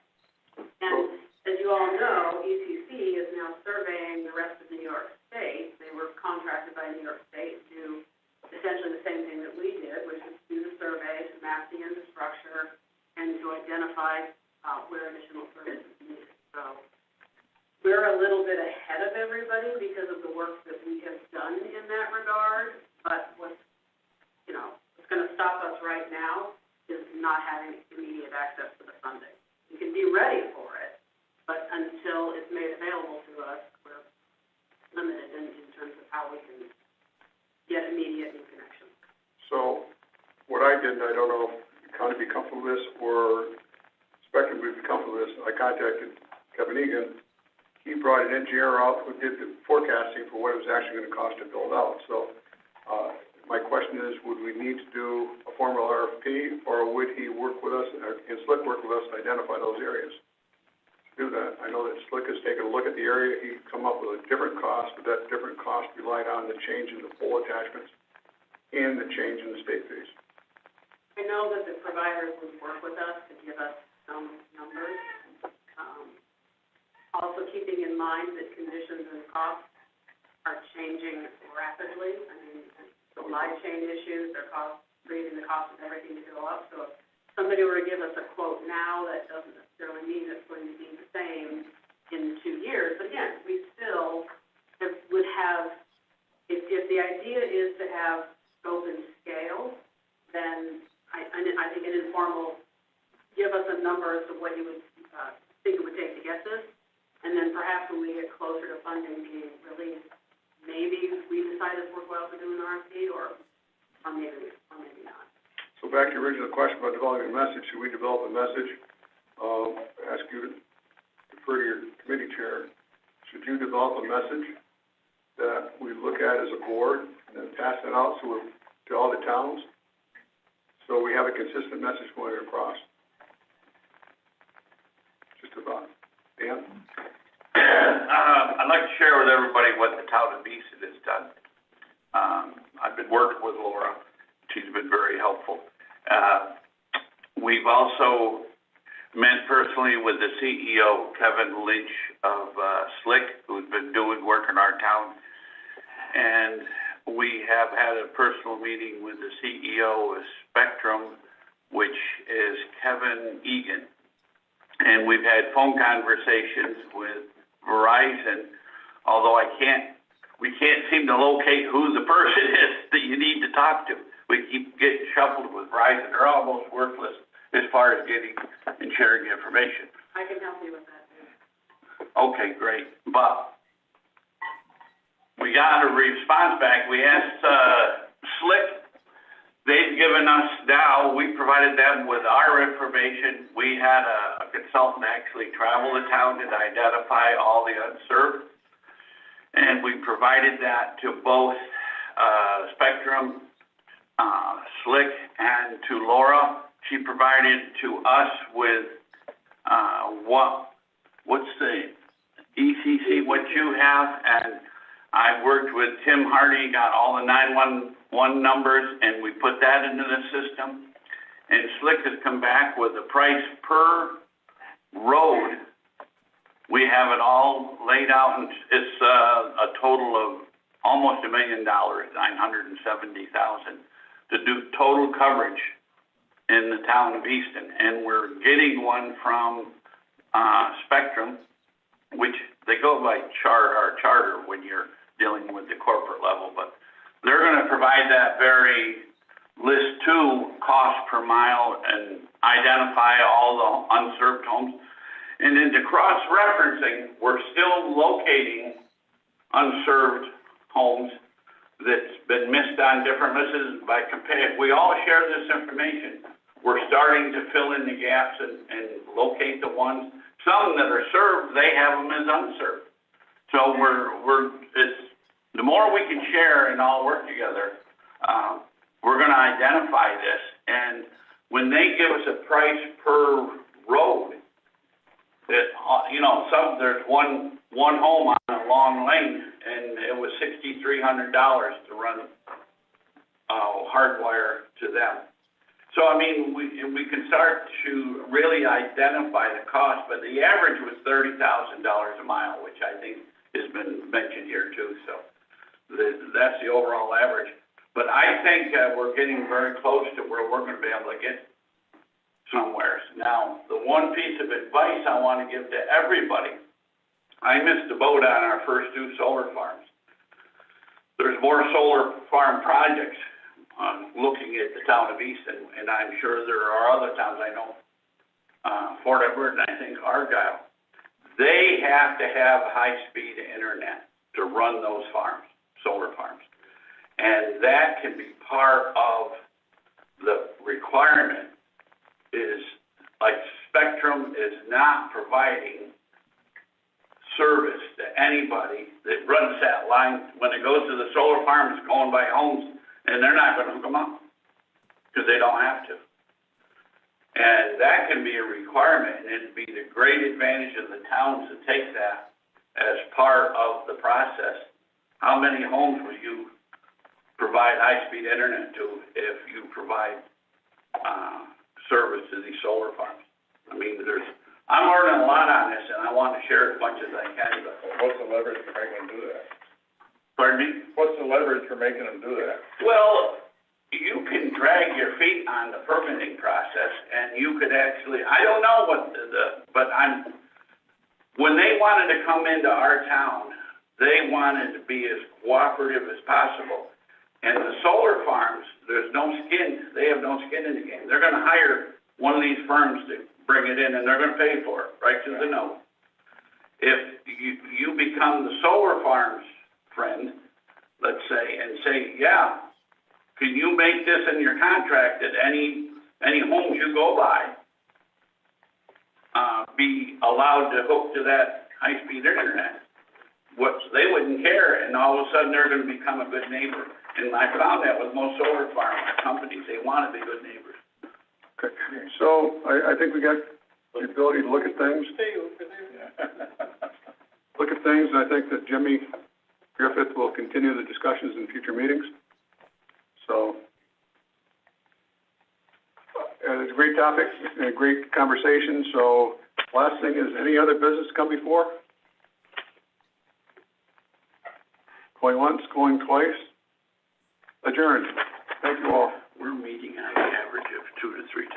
And as you all know, ECC is now surveying the rest of New York State. They were contracted by New York State to do essentially the same thing that we did, which is do the survey, to map the infrastructure, and to identify where additional services are needed. So we're a little bit ahead of everybody because of the work that we have done in that regard. But what's going to stop us right now is not having immediate access to the funding. We can be ready for it, but until it's made available to us, we're limited in terms of how we can get immediate new connections. So what I did, and I don't know if the county would be comfortable with this or Spectrum would be comfortable with this, I contacted Kevin Egan. He brought an engineer out who did the forecasting for what it was actually going to cost to build out. So my question is, would we need to do a formal RFP, or would he work with us, and Slick work with us to identify those areas? To do that, I know that Slick has taken a look at the area. He come up with a different cost, but that different cost relied on the change in the pole attachments and the change in the state fees. I know that the providers would work with us to give us some numbers. Also keeping in mind that conditions and costs are changing rapidly. I mean, supply chain issues are raising the cost of everything to go up. So if somebody were to give us a quote now, that doesn't necessarily mean it's going to be the same in 2 years. But again, we still would have, if the idea is to have scope and scale, then I think an informal, give us a number as to what you would think it would take to get this. And then perhaps when we get closer to funding being released, maybe we decide it's worthwhile to do an RFP, or maybe not. So back to your original question about developing a message, should we develop a message? Ask you to defer to your committee chair. Should you develop a message that we look at as a board and then pass it out to all the towns, so we have a consistent message going across? Just about. Dan? I'd like to share with everybody what the town of Beeson has done. I've been working with Laura. She's been very helpful. We've also met personally with the CEO, Kevin Lynch of Slick, who's been doing work in our town. And we have had a personal meeting with the CEO of Spectrum, which is Kevin Egan. And we've had phone conversations with Verizon, although we can't seem to locate who the person is that you need to talk to. We keep getting shuffled with Verizon. They're almost worthless as far as getting and sharing information. I can help you with that, too. Okay, great. But we got a response back. We asked Slick. They've given us now, we provided them with our information. We had a consultant actually travel the town and identify all the unserved. And we provided that to both, Spectrum, Slick, and to Laura. She provided to us with, what's the ECC, what you have, and I worked with Tim Hardy, got all the 911 numbers, and we put that into the system. And Slick has come back with a price per road. We have it all laid out, and it's a total of almost $1 million, $970,000, to do total coverage in the town of Easton. And we're getting one from Spectrum, which they go by charter when you're dealing with the corporate level, but they're going to provide that very list two cost per mile and identify all the unserved homes. And into cross-referencing, we're still locating unserved homes that's been missed on different lists by compare. If we all share this information, we're starting to fill in the gaps and locate the ones. Some that are served, they have them as unserved. So it's the more we can share and all work together, we're going to identify this. And when they give us a price per road, that there's one home on a long lane, and it was $6,300 to run hardwire to them. So I mean, we can start to really identify the cost, but the average was $30,000 a mile, which I think has been mentioned here too. So that's the overall average. But I think we're getting very close to where we're going to be able to get somewhere. Now, the one piece of advice I want to give to everybody, I missed the boat on our first two solar farms. There's more solar farm projects looking at the town of Easton, and I'm sure there are other towns I know, Fort Edward and I think Argyle. They have to have high-speed internet to run those farms, solar farms. And that can be part of the requirement. Is like Spectrum is not providing service to anybody that runs that line. When it goes to the solar farm, it's going by homes, and they're not going to hook them up because they don't have to. And that can be a requirement, and it'd be the great advantage of the towns to take that as part of the process. How many homes will you provide high-speed internet to if you provide service to these solar farms? I mean, I'm learning a lot on this, and I want to share as much as I can. But What's the leverage for making them do that? Pardon me? What's the leverage for making them do that? Well, you can drag your feet on the permitting process, and you could actually, I don't know what when they wanted to come into our town, they wanted to be as cooperative as possible. And the solar farms, there's no skin. They have no skin in the game. They're going to hire one of these firms to bring it in, and they're going to pay for it, right to the note. If you become the solar farm's friend, let's say, and say, yeah, can you make this in your contract that any homes you go by be allowed to hook to that high-speed internet? They wouldn't care, and all of a sudden they're going to become a good neighbor. And I found that with most solar farm companies, they want to be good neighbors. Okay, so I think we got the ability to look at things. And I think that Jimmy Griffith will continue the discussions in future meetings. So, it's a great topic and a great conversation. So, last thing is, any other business come before? Going once, going twice. Adjourned. Thank you all. We're meeting on an average of 2 to 3 times.